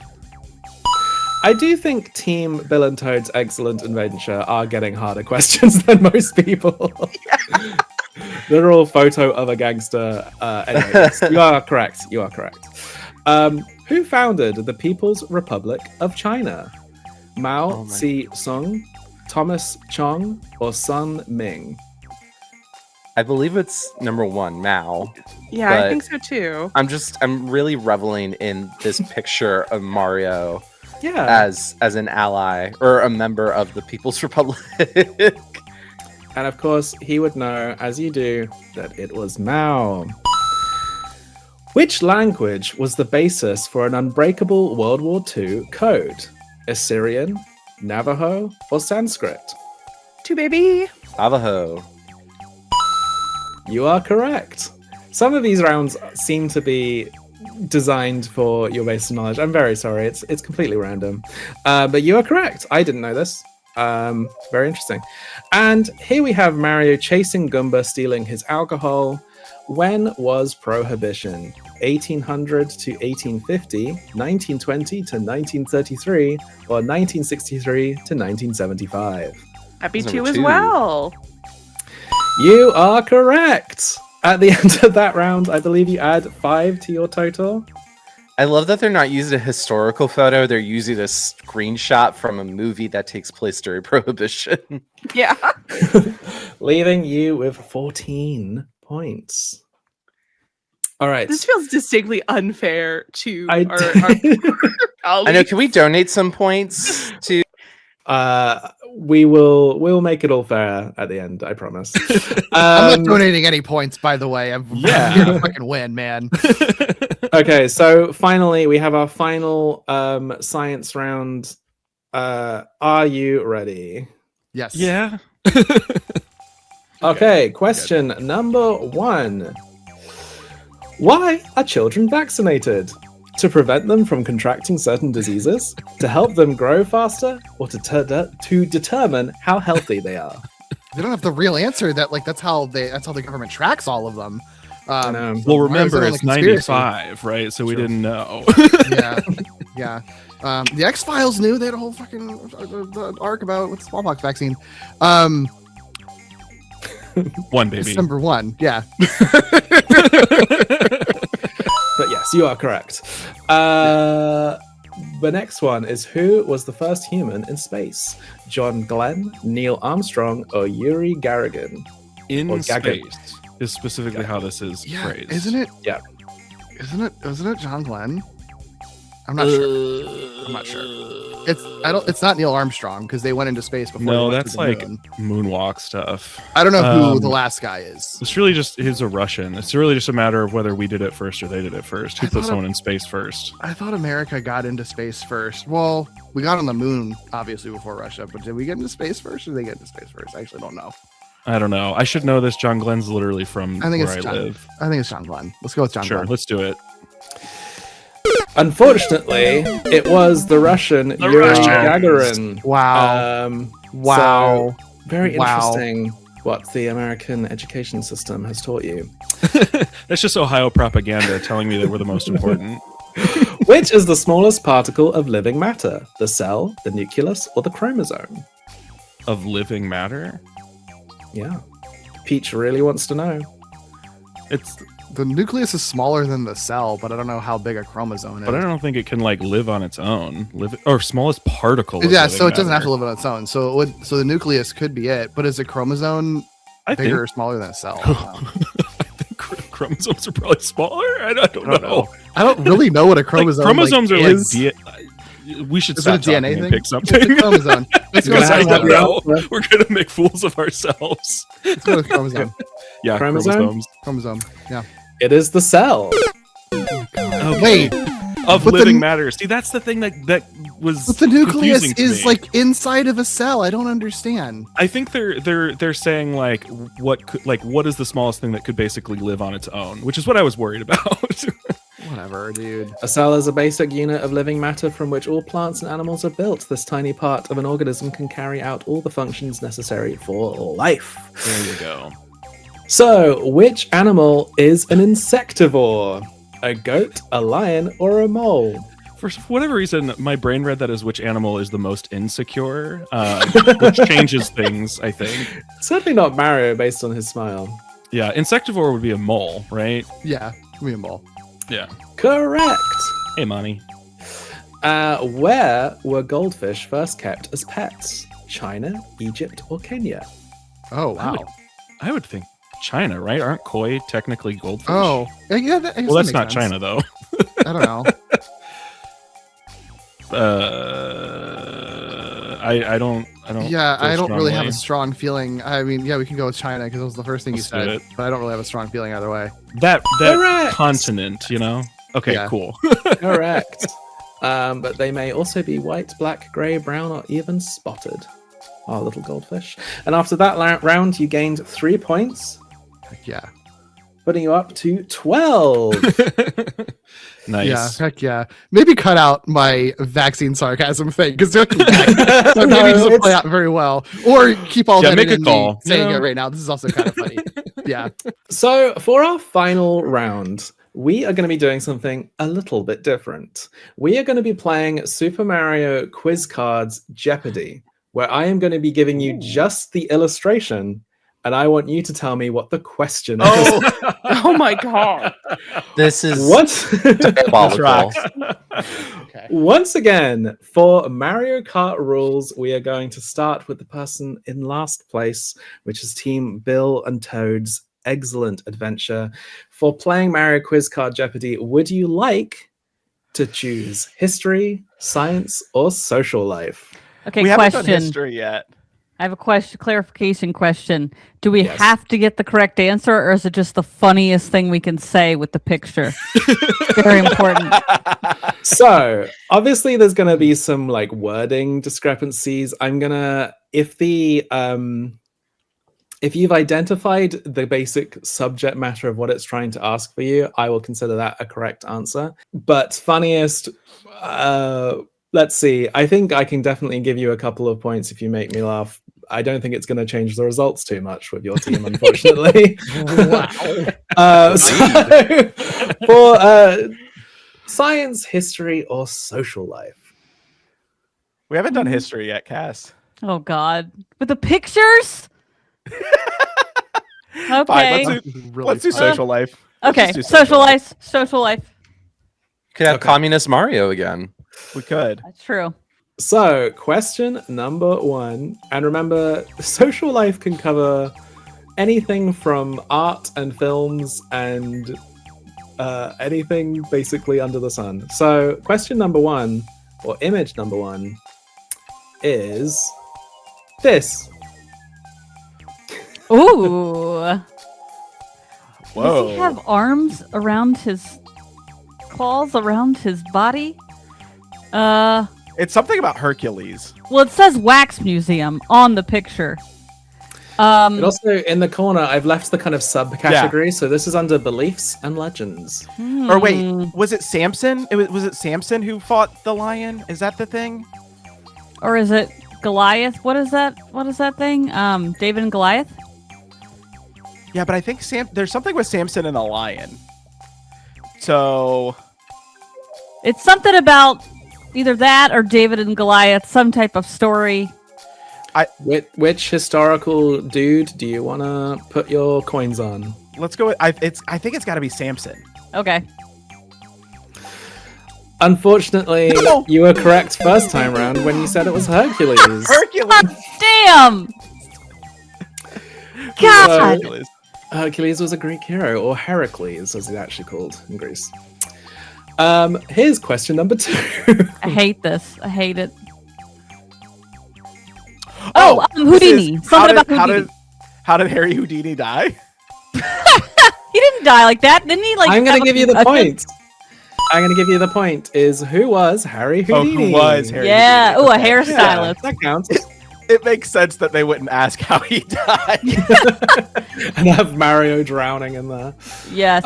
I do think Team Bill and Toad's excellent adventure are getting harder questions than most people. Literal photo of a gangster. Anyways, you are correct. You are correct. Who founded the People's Republic of China? Mao Oh my- Zedong, Thomas Chong, or Sun Ming? I believe it's number 1, Mao. Yeah, But- I think so too. I'm really reveling in this picture of Mario Yeah. as an ally or a member of the People's Republic. And of course, he would know, as you do, that it was Mao. Which language was the basis for an unbreakable World War II code? Assyrian, Navajo, or Sanskrit? 2, baby. Navajo. You are correct. Some of these rounds seem to be designed for your base of knowledge. I'm very sorry. It's completely random. But you are correct. I didn't know this. Very interesting. And here we have Mario chasing Goomba, stealing his alcohol. When was Prohibition? 1800 to 1850, 1920 to 1933, or 1963 to 1975? Happy That's 2 number as 2. well. You are correct. At the end of that round, I believe you add 5 to your total. I love that they're not using a historical photo. They're using a screenshot from a movie that takes place during Prohibition. Yeah. Leaving you with 14 points. All right. This feels distinctly unfair to I our I know. Can we donate some points to? we'll make it all fair at the end, I promise. I'm not donating any points, by the way. I'm here to fucking win, man. Okay, so finally we have our final science round. Are you ready? Yes. Yeah. Okay, question number 1. Why are children vaccinated? To prevent them from contracting certain diseases, to help them grow faster, or to determine how healthy they are? They don't have the real answer. That's how the government tracks all of them. know. Well, Why is remember, it on it's the conspiracy? 95, right? So we True. didn't know. Yeah. The X-Files knew. They had a whole fucking arc about with the smallpox vaccine. One baby. It's number 1. Yeah. But yes, you are correct. The next one is, who was the first human in space? John Glenn, Neil Armstrong, or Yuri Gagarin? In Or Gagarin. space is specifically how this is Yeah. phrased. Isn't it? Yeah. Isn't it John Glenn? I'm not sure. I'm not sure. It's not Neil Armstrong because they went into space before. No, they went that's to the like moon. moonwalk stuff. I don't know who um, the last guy is. It's really just he's a Russian. It's really just a matter of whether we did it first or they did it first. Who I put thought someone in space first? I thought America got into space first. Well, we got on the moon obviously before Russia, but did we get into space first or did they get into space first? I actually don't know. I don't know. I should know this. John Glenn's literally from I think where it's I John. live. I think it's John Glenn. Let's go with John Sure, Glenn. let's do it. Unfortunately, it was the Russian Yuri Russians. Gagarin. Wow. So, very Wow. interesting what the American education system has taught you. That's just Ohio propaganda telling me that we're the most important. Which is the smallest particle of living matter? The cell, the nucleus, or the chromosome? Of living matter? Yeah. Peach really wants to know. It's the nucleus is smaller than the cell, but I don't know how big a chromosome is. But I don't think it can like live on its own. Or smallest particle. Yeah, so it doesn't have to live on its own. So the nucleus could be it. But is a chromosome bigger or smaller than a cell? I think chromosomes are probably smaller. I don't know. I don't really know what a chromosome chromosomes are is. We should Is stop it a DNA talking and thing? pick something. It's a chromosome. Let's go with I don't chromosome. know. We're gonna make fools of ourselves. Let's go with chromosome. Yeah, Chromosome? Chromosome. Yeah. It is the cell. Wait. Of But living matter. See, that's the thing that was. But the nucleus confusing to is me. like inside of a cell. I don't understand. I think they're saying like what is the smallest thing that could basically live on its own, which is what I was worried about. Whatever, dude. A cell is a basic unit of living matter from which all plants and animals are built. This tiny part of an organism can carry out all the functions necessary for life. There you go. So, which animal is an insectivore? A goat, a lion, or a mole? For whatever reason, my brain read that as which animal is the most insecure, which changes things, I think. Certainly not Mario based on his smile. Yeah, insectivore would be a mole, right? Yeah, give me a ball. Yeah. Correct. Hey, Monty. Where were goldfish first kept as pets? China, Egypt, or Kenya? Oh wow. I would think China, right? Aren't koi technically goldfish? Oh yeah. I guess well, that's that not makes sense. China, though. I don't know. I don't. Yeah, I feel don't really have a strongly. strong feeling. I mean, yeah, we can go with China because it was the first thing Let's you do said, it. but I don't really have a strong feeling either way. That Correct. continent, you know. Okay, Yeah. cool. Correct. But they may also be white, black, grey, brown, or even spotted. Our little goldfish. And after that round, you gained 3 points, Heck yeah. putting you up to 12. Nice. Yeah, heck yeah. Maybe cut out my vaccine sarcasm thing because so maybe No, it doesn't it's- play out very well. Or keep all Yeah, that make in a call. me saying You know? it right now. This is also kind of funny. Yeah. So, for our final round, we are going to be doing something a little bit different. We are going to be playing Super Mario Quiz Cards Jeopardy, where I am going to be giving you just the illustration, and I want you to tell me what the question is. Oh my god. This is What? diabolical. Okay. Once again, for Mario Kart rules, we are going to start with the person in last place, which is Team Bill and Toad's Excellent Adventure. For playing Mario Quiz Card Jeopardy, would you like to choose history, science, or social life? Okay, We haven't done question. history yet. I have a clarification question. Do we Yes. have to get the correct answer, or is it just the funniest thing we can say with the picture? Very important. So, obviously there's going to be some like wording discrepancies. I'm going to if you've identified the basic subject matter of what it's trying to ask for you, I will consider that a correct answer. But funniest, let's see. I think I can definitely give you a couple of points if you make me laugh. I don't think it's going to change the results too much with your team, unfortunately. So for science, history, or social life. We haven't done history yet, Cass. Oh God, with the pictures. Okay. Fine, Really let's do funny. social life. Let's Okay. just do Social life. Social life. Could have Okay. communist Mario again. We could. That's true. So, question number 1. And remember, social life can cover anything from art and films and anything basically under the sun. So, question number 1, or image number 1, is this. Ooh. Does Whoa. he have arms around his claws around his body? It's something about Hercules. Well, it says wax museum on the picture. And also, in the corner, I've left the kind of subcategory. So, this is under beliefs and legends. Or wait, hmm. was it Samson? Was it Samson who fought the lion? Is that the thing? Or is it Goliath? What is that? What is that thing? David and Goliath? Yeah, but I think there's something with Samson and the lion. So It's something about either that or David and Goliath, some type of story. Which historical dude do you want to put your coins on? let's go with I think it's got to be Samson. Okay. Unfortunately, No! you were correct first time round when you said it was Hercules. Hercules. Damn. God. Hercules. Hercules was a Greek hero, or Heracles, as he's actually called in Greece. Here's question number 2. I hate this. I hate it. Oh, this Houdini. is- Something about Houdini. How did Harry Houdini die? He didn't die like that, didn't he? Like I'm going have to a give you the concussion? point. I'm going to give you the point. Is who was Harry Oh, Houdini? who was Harry Yeah. Houdini? Oh, a Okay. hairstylist. That counts. It makes sense that they wouldn't ask how he died. And have Mario drowning in there. Yes.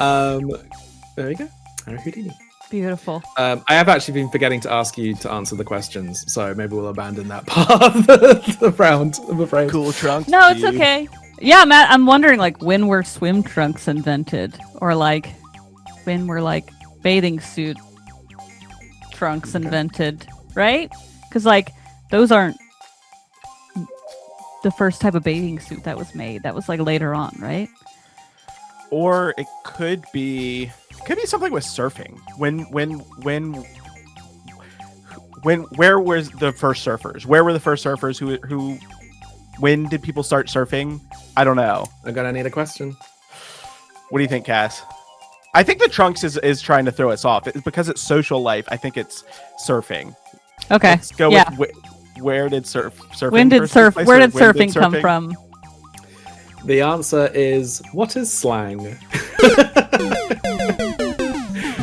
There you go. Harry Houdini. Beautiful. I have actually been forgetting to ask you to answer the questions, so maybe we'll abandon that part of the round, I'm afraid. Cool trunks. No, it's dude. okay. Yeah, Matt, I'm wondering like when were swim trunks invented, or like when were like bathing suit trunks invented, right? Because like those aren't the first type of bathing suit that was made. That was like later on, right? Or it could be something with surfing. Where was the first surfers? Where were the first surfers? Who when did people start surfing? I don't know. I'm gonna need a question. What do you think, Cass? I think the trunks is trying to throw us off. It's because it's social life. I think it's surfing. Okay. Let's go yeah. with where did surfing When did first take place, where or did when surfing come from? The answer is, what is slang?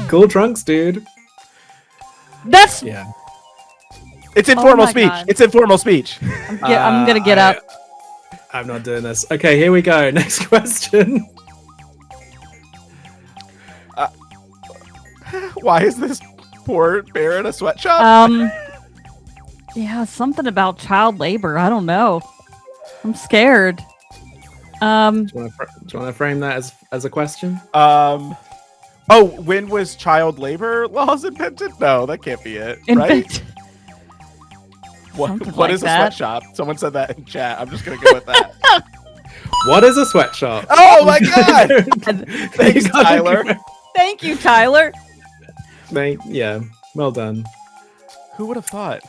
Cool trunks, dude. That's Yeah. It's informal my speech. God. It's informal speech. I'm gonna get up. I'm not doing this. Okay, here we go. Next question. Why is this poor bear in a sweatshop? Yeah, something about child labor. I don't know. I'm scared. Do you want to frame that as a question? Oh, when was child labor laws invented? No, that can't be it, right? Something What like is a that. sweatshop? Someone said that in chat. I'm just gonna go with that. What is a sweatshop? Oh my god! You Thanks, got it Tyler. correct. Thank you, Tyler. Yeah, well done. Who would have thought?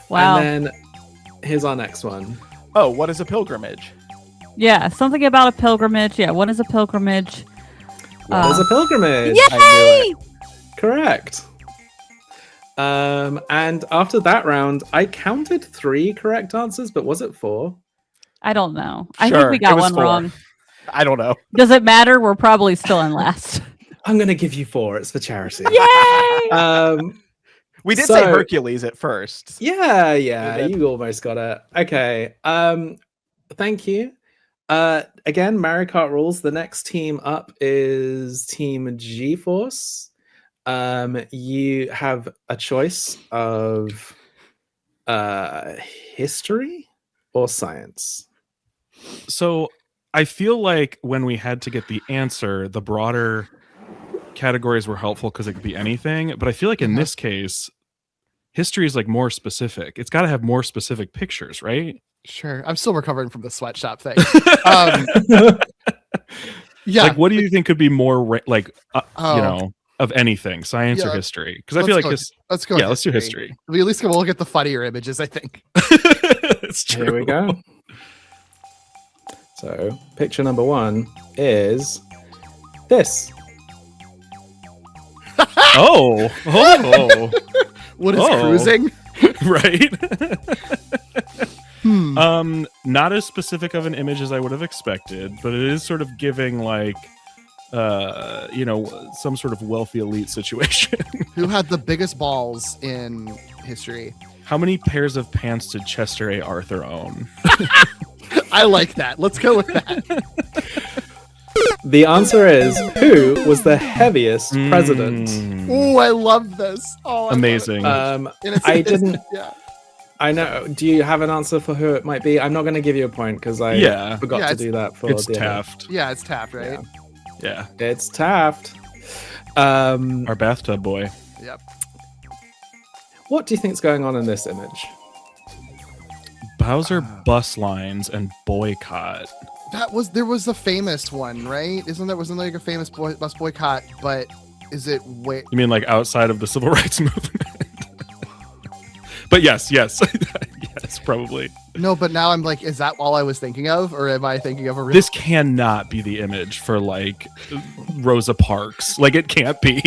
Wow. And then here's our next one. Oh, what is a pilgrimage? Yeah, something about a pilgrimage. Yeah, what is a pilgrimage? What is a pilgrimage? Yay! Correct. And after that round, I counted 3 correct answers, but was it 4? I don't know. I Sure, think we it got was one 4. wrong. I don't know. Does it matter? We're probably still in last. I'm gonna give you 4. It's for charity. Yay! We did So- say Hercules at first. Yeah, We did. you almost got it. Okay. Thank you. Again, Mario Kart rules. The next team up is Team G-Force. You have a choice of history or science. So I feel like when we had to get the answer, the broader categories were helpful because it could be anything. But I feel like in this case, history is like more specific. It's got to have more specific pictures, right? Sure. I'm still recovering from the sweatshop thing. Yeah. Like, what do you think could be more Oh. you know, of anything, science or Yeah. history? Because I feel like let's go. yeah, let's do history. We at least we'll look at the funnier images, I think. It's true. Here we go. So, picture number 1 is this. Oh, What is Oh. cruising? right. Hmm. Not as specific of an image as I would have expected, but it is sort of giving like you know, some sort of wealthy elite situation. Who had the biggest balls in history? How many pairs of pants did Chester A. Arthur own? I like that. Let's go with that. The answer is, who was the heaviest president? Oh, I love this. Oh, I love it. Amazing. And I didn't. Yeah. I know. Do you have an answer for who it might be? I'm not going to give you a point because I Yeah. forgot Yeah, to it's- do that for It's the other- Taft. Yeah, it's Taft, right? Yeah. It's Taft. Our bathtub boy. Yep. What do you think's going on in this image? Bowser bus lines and boycott. there was a famous one, right? Wasn't like a famous bus boycott? But is it You mean like outside of the civil rights movement? But yes, yes, probably. No, but now I'm like, is that all I was thinking of, or am I thinking of a real? This cannot be the image for like Rosa Parks. Like it can't be.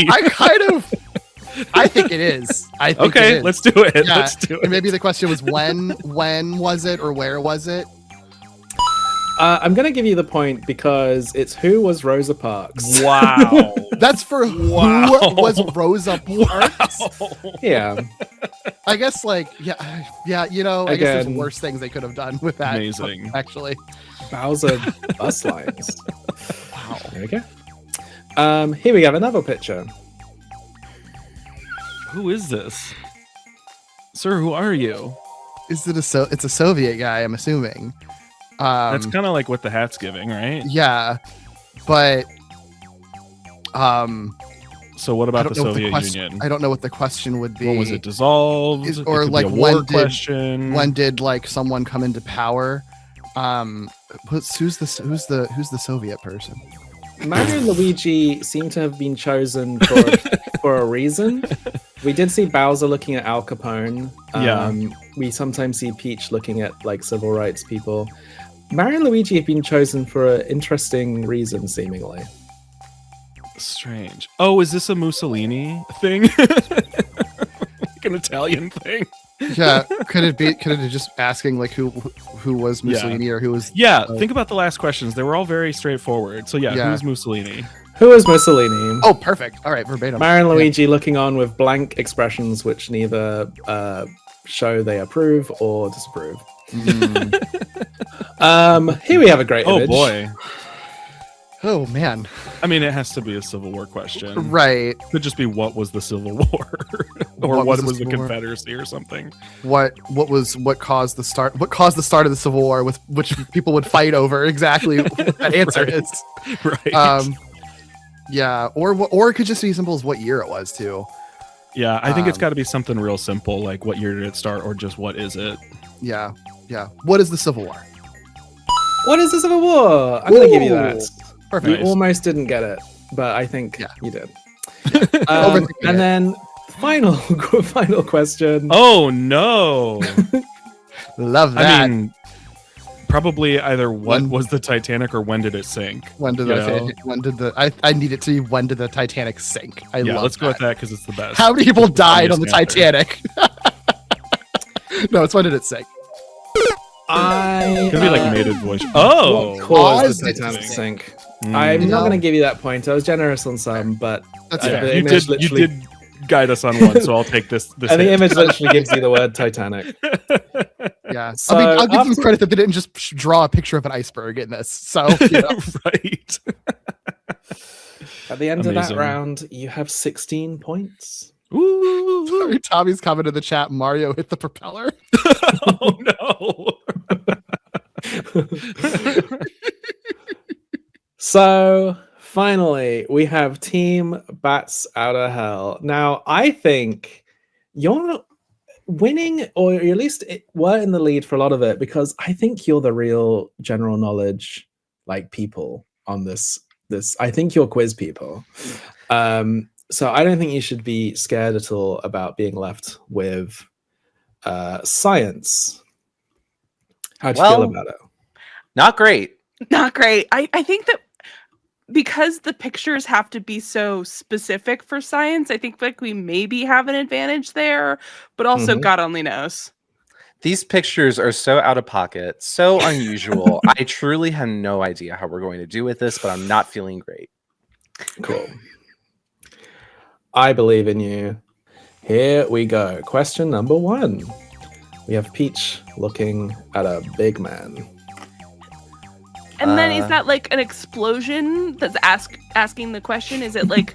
I think it is. Okay, let's do it. Yeah. Let's do it. And maybe the question was when was it, or where was it? I'm going to give you the point because it's who was Rosa Parks. Wow. That's for who was Rosa Parks? Wow. Yeah. I guess I guess there's worse things they could have done with that. Amazing. Actually. Bowser bus lines. Wow. There we go. Here we have another picture. Who is this? Sir, who are you? It's a Soviet guy, I'm assuming. That's kind of like what the hat's giving, right? Yeah. But so what about the Soviet Union? I don't know what the question would be. When was it dissolved? Or it like a war question. When did like someone come into power? Who's the Soviet person? Mario and Luigi seem to have been chosen for a reason. We did see Bowser looking at Al Capone. We sometimes see Peach looking at like civil rights people. Mario and Luigi have been chosen for an interesting reason, seemingly. Strange. Oh, is this a Mussolini thing? Like an Italian thing? Yeah. Could it just asking like who was Mussolini or who was? Yeah. Think about the last questions. They were all very straightforward. So Yeah. Who's Mussolini? Who is Mussolini? Oh, perfect. All right, verbatim. Mario and Luigi looking on with blank expressions which neither show they approve or disapprove. Here we have a great image. Oh boy. Oh man. I mean, it has to be a Civil War question. Right. Could just be what was the Civil War, or what was the Confederacy, or something. What caused the start? What caused the start of the Civil War, with which people would fight over? Exactly. What that answer is. Right. Yeah. Or it could just be simple as what year it was too. Yeah, I think it's got to be something real simple, like what year did it start, or just what is it? Yeah. Yeah. What is the Civil War? What is the Civil War? I'm going to give you that. Perfect. You almost didn't get it, but I think you did. Overthinking And then final question. Oh no! Love that. I mean, probably either what was the Titanic or when did it sink? When did I need it to be when did the Titanic sink? Let's go with that because it's the best. How many people died on the Titanic? No, it's when did it sink? Could be like mated voice. Oh, what caused the Titanic sink? I'm not going to give you that point. I was generous on some, but That's you did guide us on one, so I'll take this. And the image literally gives you the word Titanic. Yeah, So I'll give them credit that they didn't just draw a picture of an iceberg in this. So right. At the end of that round, you have 16 points. Ooh. Sorry, Tommy's comment in the chat. Mario hit the propeller. Oh no. So finally, we have Team Bats Out of Hell. Now, I think you're winning, or at least were in the lead for a lot of it, because I think you're the real general knowledge people on this. I think you're quiz people. So I don't think you should be scared at all about being left with science. How'd you feel about it? Not great. Not great. I think that because the pictures have to be so specific for science, I think we maybe have an advantage there, but also God only knows. These pictures are so out of pocket, so unusual. I truly have no idea how we're going to do with this, but I'm not feeling great. Cool. I believe in you. Here we go. Question number 1. We have Peach looking at a big man. And then is that like an explosion that's asking the question? Is it like...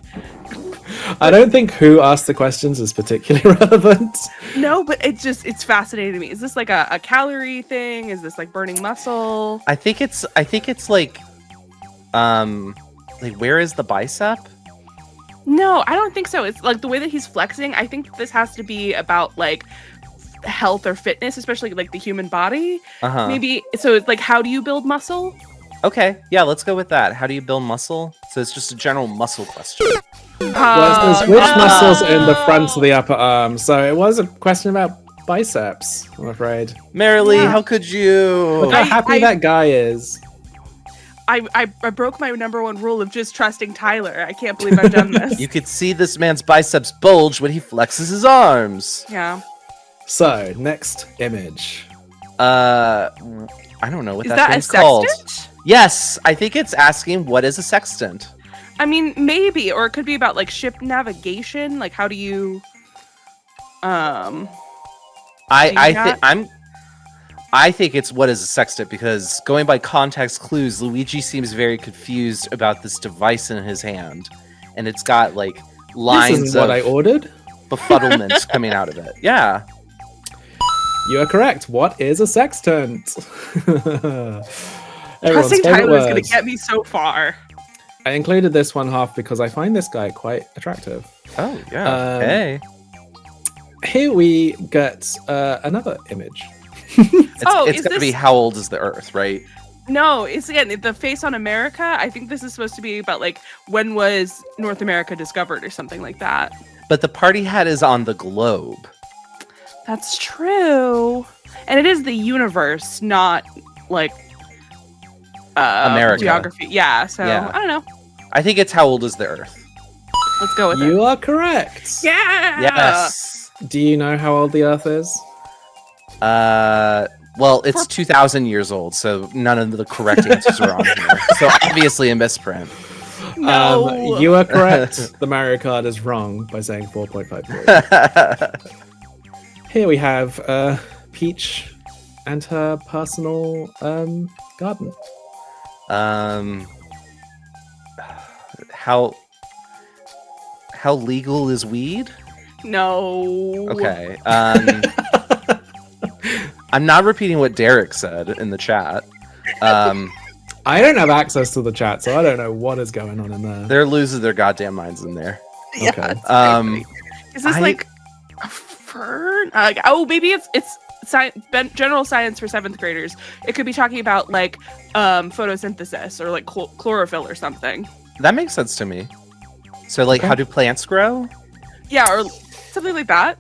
I don't think who asked the questions is particularly relevant. No, but it's fascinating to me. Is this like a calorie thing? Is this like burning muscle? I think it's like where is the bicep? No, I don't think so. It's like the way that he's flexing. I think this has to be about like health or fitness, especially like the human body. Maybe. So it's like, how do you build muscle? Okay, yeah, let's go with that. How do you build muscle? So it's just a general muscle question. Well, it says which muscles in the front of the upper arm. So it was a question about biceps, I'm afraid. Merrilee, Yeah. how could you? Look how happy that guy is. I broke my number one rule of just trusting Tyler. I can't believe I've done this. You could see this man's biceps bulge when he flexes his arms. Yeah. So, next image. I don't know what Is that that a thing's called. sextant? Yes, I think it's asking what is a sextant. I mean, maybe, or it could be about like ship navigation. Like, how do you? I think it's what is a sextant, because going by context clues, Luigi seems very confused about this device in his hand, and it's got like This lines is what I of ordered. befuddlement coming out of it. Yeah. You are correct. What is a sextant? Everyone's Trusting favorite Tyler is going word. to get me so far. I included this one half because I find this guy quite attractive. Oh yeah. Hey. Here we get another image. It's is gonna be this- how old is the Earth, right? No, it's again the face on America. I think this is supposed to be about like when was North America discovered or something like that. But the party hat is on the globe. That's true, and it is the universe, not like America. geography. Yeah, so Yeah. I don't know. I think it's how old is the Earth. Let's go with You it. are correct. Yeah. Yes. Do you know how old the Earth is? Well, it's 2,000 years old, so none of the correct answers are on here. So obviously a misprint. No. You are correct. The Mario Kart is wrong by saying 4.53. Here we have Peach and her personal garden. How legal is weed? No. Okay. I'm not repeating what Derek said in the chat. I don't have access to the chat, so I don't know what is going on in there. They're losing their goddamn minds in there. Yeah, Okay. it's very funny. Is this I- like a fern? Maybe it's general science for 7th graders. It could be talking about like photosynthesis or like chlorophyll or something. That makes sense to me. So, like, Okay. how do plants grow? Yeah, or something like that.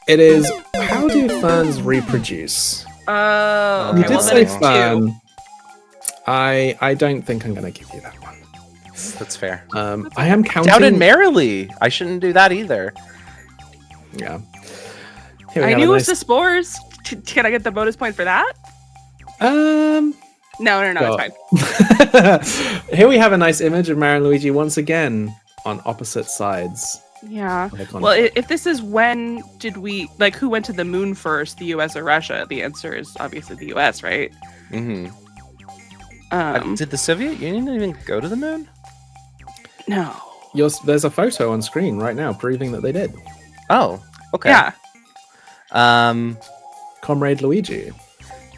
It is how do ferns reproduce? Oh, You okay. did Well, then say it's 2. fern. I don't think I'm going to give you that one. That's fair. I am counting. Doubted Merrilee. I shouldn't do that either. Yeah. Here we I have knew a it was the spores. Can I get the bonus point for that? nice- No, Go. it's fine. Here we have a nice image of Mario and Luigi once again on opposite sides. Yeah. of the Well, conflict. if this is when did we like who went to the moon first, the U.S. or Russia? The answer is obviously the U.S., right? Mm-hmm. Um, Did the Soviet Union even go to the moon? no. There's a photo on screen right now proving that they did. Oh, okay. Yeah. Comrade Luigi.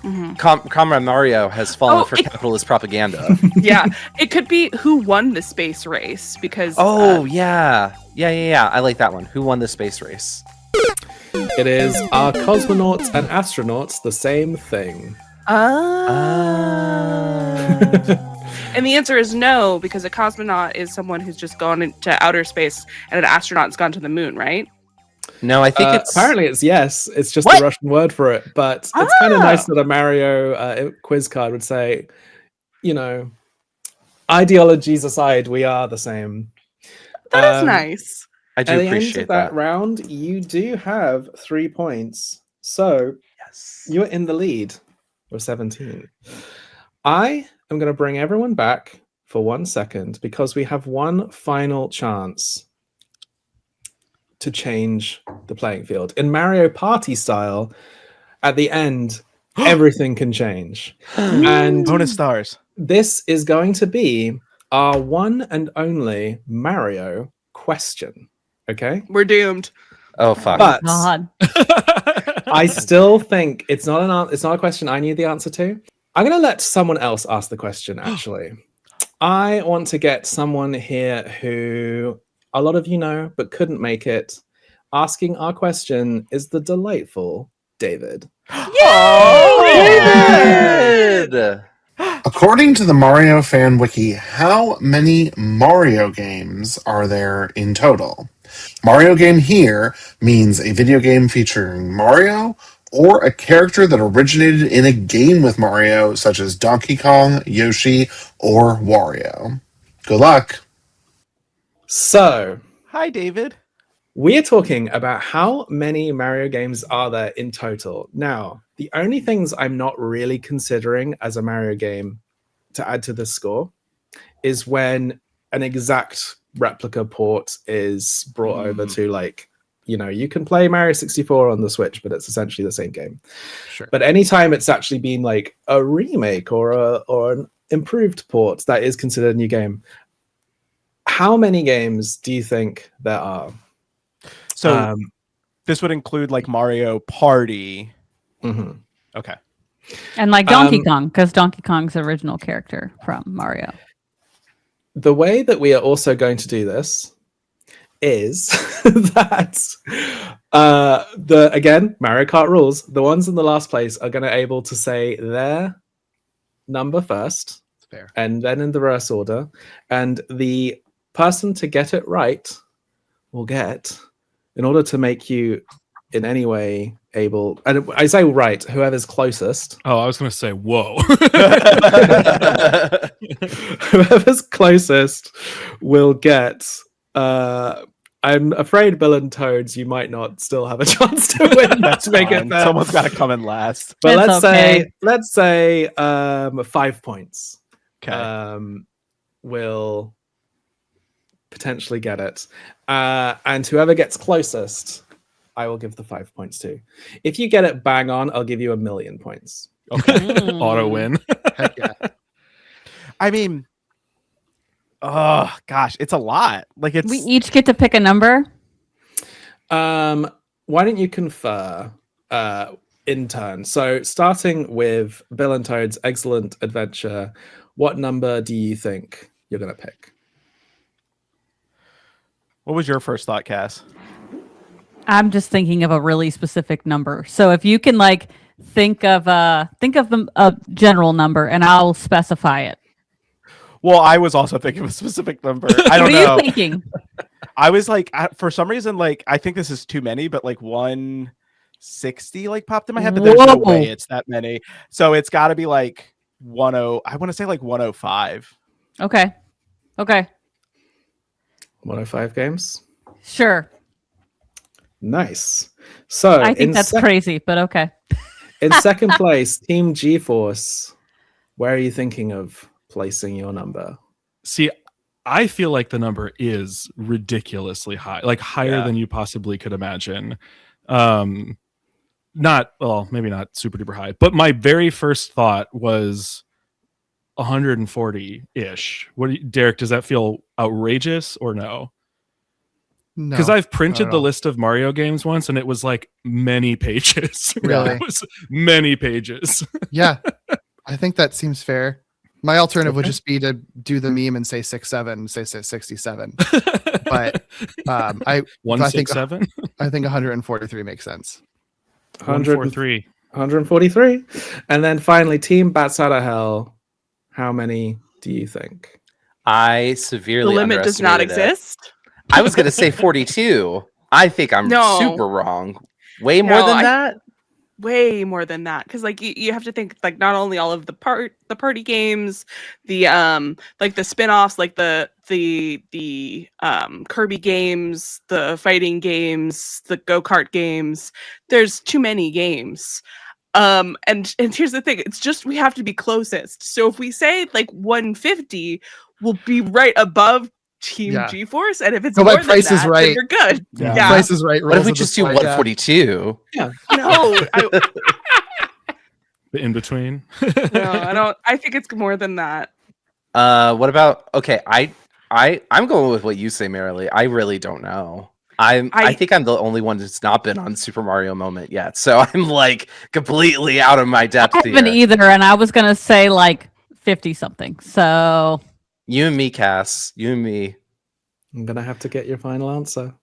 Mhm. Comrade Mario has fallen Oh, for it- capitalist propaganda. Yeah. It could be who won the space race because. Oh, yeah. Yeah. I like that one. Who won the space race? It is are cosmonauts and astronauts the same thing? And the answer is no, because a cosmonaut is someone who's just gone into outer space, and an astronaut's gone to the moon, right? No, I think it's apparently it's yes. It's just What? the Russian word for it, but it's kind of Ah. nice that a Mario quiz card would say, you know, ideologies aside, we are the same. That is nice. I do At the end appreciate of that that. round, you do have 3 points, so Yes. you're in the lead with 17. I am going to bring everyone back for 1 second because we have one final chance to change the playing field. In Mario Party style, at the end, everything can change. And Bonus stars. this is going to be our one and only Mario question. Okay? We're doomed. Oh fuck. But God. I still think it's not a question I need the answer to. I'm going to let someone else ask the question, actually. I want to get someone here who a lot of you know, but couldn't make it. Asking our question is the delightful David. Oh, David! According to the Mario Fan Wiki, how many Mario games are there in total? Mario game here means a video game featuring Mario or a character that originated in a game with Mario, such as Donkey Kong, Yoshi, or Wario. Good luck. So, Hi, David. we are talking about how many Mario games are there in total. Now, the only things I'm not really considering as a Mario game to add to the score is when an exact replica port is brought over to, like, you know, you can play Mario 64 on the Switch, but it's essentially the same game. Sure. But anytime it's actually been like a remake or an improved port, that is considered a new game. How many games do you think there are? So this would include like Mario Party. Mhm. Okay. And like Donkey Kong, because Donkey Kong's the original character from Mario. The way that we are also going to do this is that again, Mario Kart rules. The ones in the last place are going to able to say their number first, Fair. and then in the reverse order. And the person to get it right will get, in order to make you in any way able, and I say right, whoever's closest. Oh, I was going to say, whoa. Whoever's closest will get. I'm afraid, Bill and Toads, you might not still have a chance to win. That's to make fine. it fair. Someone's got to come in last. But It's let's say 5 points. Okay. Will potentially get it, and whoever gets closest, I will give the 5 points to. If you get it bang on, I'll give you 1,000,000 points. Okay. Auto win. Heck yeah. I mean, oh gosh, it's a lot. Like it's We each get to pick a number. Why don't you confer in turn? So starting with Bill and Toad's excellent adventure, what number do you think you're going to pick? What was your first thought, Cass? I'm just thinking of a really specific number. So if you can like think of a general number, and I'll specify it. Well, I was also thinking of a specific number. I don't what know. are you thinking? I was like, for some reason, like I think this is too many, but like 160 like popped in my head, but there's no way it's that many. So it's got to be like 10. I want to say like 105. Okay. 105 games. Sure. Nice. So I think that's crazy, but okay. In second place, Team GeForce. Where are you thinking of placing your number? See, I feel like the number is ridiculously high, like higher than you possibly could imagine. Maybe not super duper high, but my very first thought was 140-ish. Derek, does that feel outrageous or no? No. Because I've printed the list of Mario games once, and it was like many pages. Really? It was many pages. Yeah. I think that seems fair. My alternative would just be to do the meme and say 67, say 67. But I 167. I think 143 makes sense. 143. 143. And then finally, Team Bats Out of Hell. How many do you think? I severely The limit does not underestimated it. exist. I was going to say 42. I think I'm No. super wrong. Way more than that? Way more than that, because like you have to think like not only all of the party games, the like the spin-offs, like the Kirby games, the fighting games, the go-kart games. There's too many games. And here's the thing, it's just we have to be closest. So if we say like 150, we'll be right above Team GeForce, and if it's more than Price is that, right. then you're good. Yeah. Price is right. What if we just do 142? Yeah. No, The in between. no, I don't. I think it's more than that. What about? Okay, I'm going with what you say, Merrilee. I really don't know. I think I'm the only one that's not been on Super Mario Moment yet, so I'm like completely out of my depth I haven't either, and I was gonna say like 50 something. So you and me, Cass. You and me. I'm gonna have to get your final answer.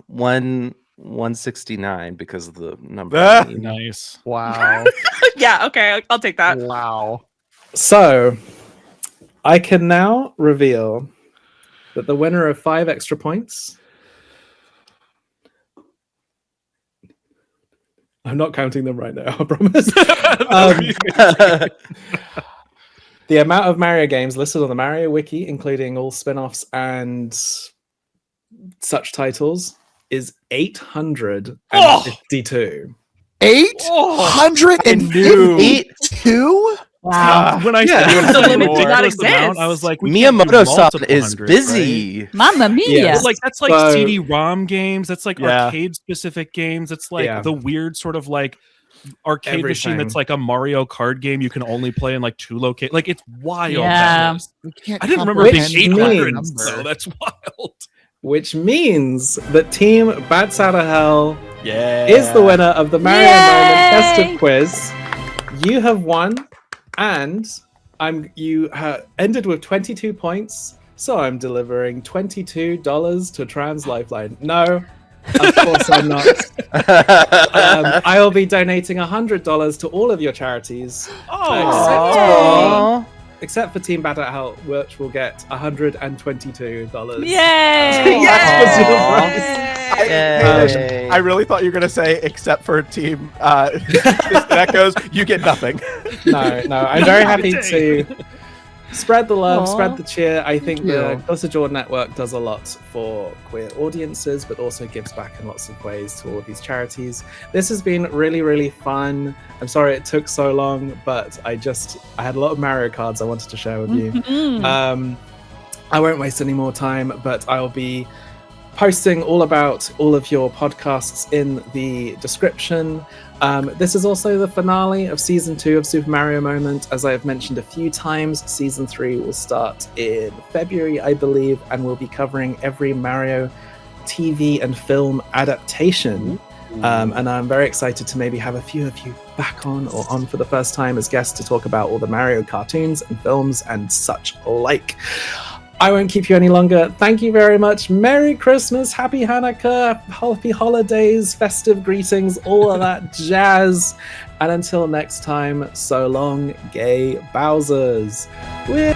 169 because of the number. Nice. Wow. Yeah. Okay. I'll take that. Wow. So, I can now reveal that the winner of 5 extra points. I'm not counting them right now, I promise. The amount of Mario games listed on the Mario Wiki, including all spin-offs and such titles, is 852. 852? Wow. When I Yeah. said The limit did not ridiculous amount, exist. I was like, we can't do Miyamoto-san multiple is hundred, busy. right? Mamma mia. Yes. Like that's like So- CD-ROM games. That's like Yeah. arcade-specific games. It's like Yeah. the weird sort of like arcade machine Everything. that's like a Mario Kart game you can only play in like 2 locations. Like it's wild. Yeah. numbers. We can't I didn't remember it being Which 800. means- So that's wild. Which means that Team Bats Out of Hell Yeah. is the winner of the Mario Yay! Moment Festive Quiz. You have won, and you ended with 22 points, so I'm delivering $22 to Trans Lifeline. No, of course I'm not. I will be donating $100 to all of your charities, Aw. except for Team Bad at Hell, which will get $122. Yay! Yay. I really thought you were gonna say, except for Team that goes, you get nothing. No, I'm very happy Dang. to spread the love, Aw. spread the cheer. I think Thank the you. Glitterjaw Network does a lot for queer audiences, but also gives back in lots of ways to all of these charities. This has been really, really fun. I'm sorry it took so long, but I had a lot of Mario cards I wanted to share with you. Mhm. I won't waste any more time, but I'll be posting all about all of your podcasts in the description. This is also the finale of Season 2 of Super Mario Moment. As I have mentioned a few times, Season 3 will start in February, I believe, and we'll be covering every Mario TV and film adaptation. And I'm very excited to maybe have a few of you back on or on for the first time as guests to talk about all the Mario cartoons and films and such like. I won't keep you any longer. Thank you very much. Merry Christmas, Happy Hanukkah, Happy Holidays, festive greetings, all of that jazz. And until next time, so long, gay Bowsers. We're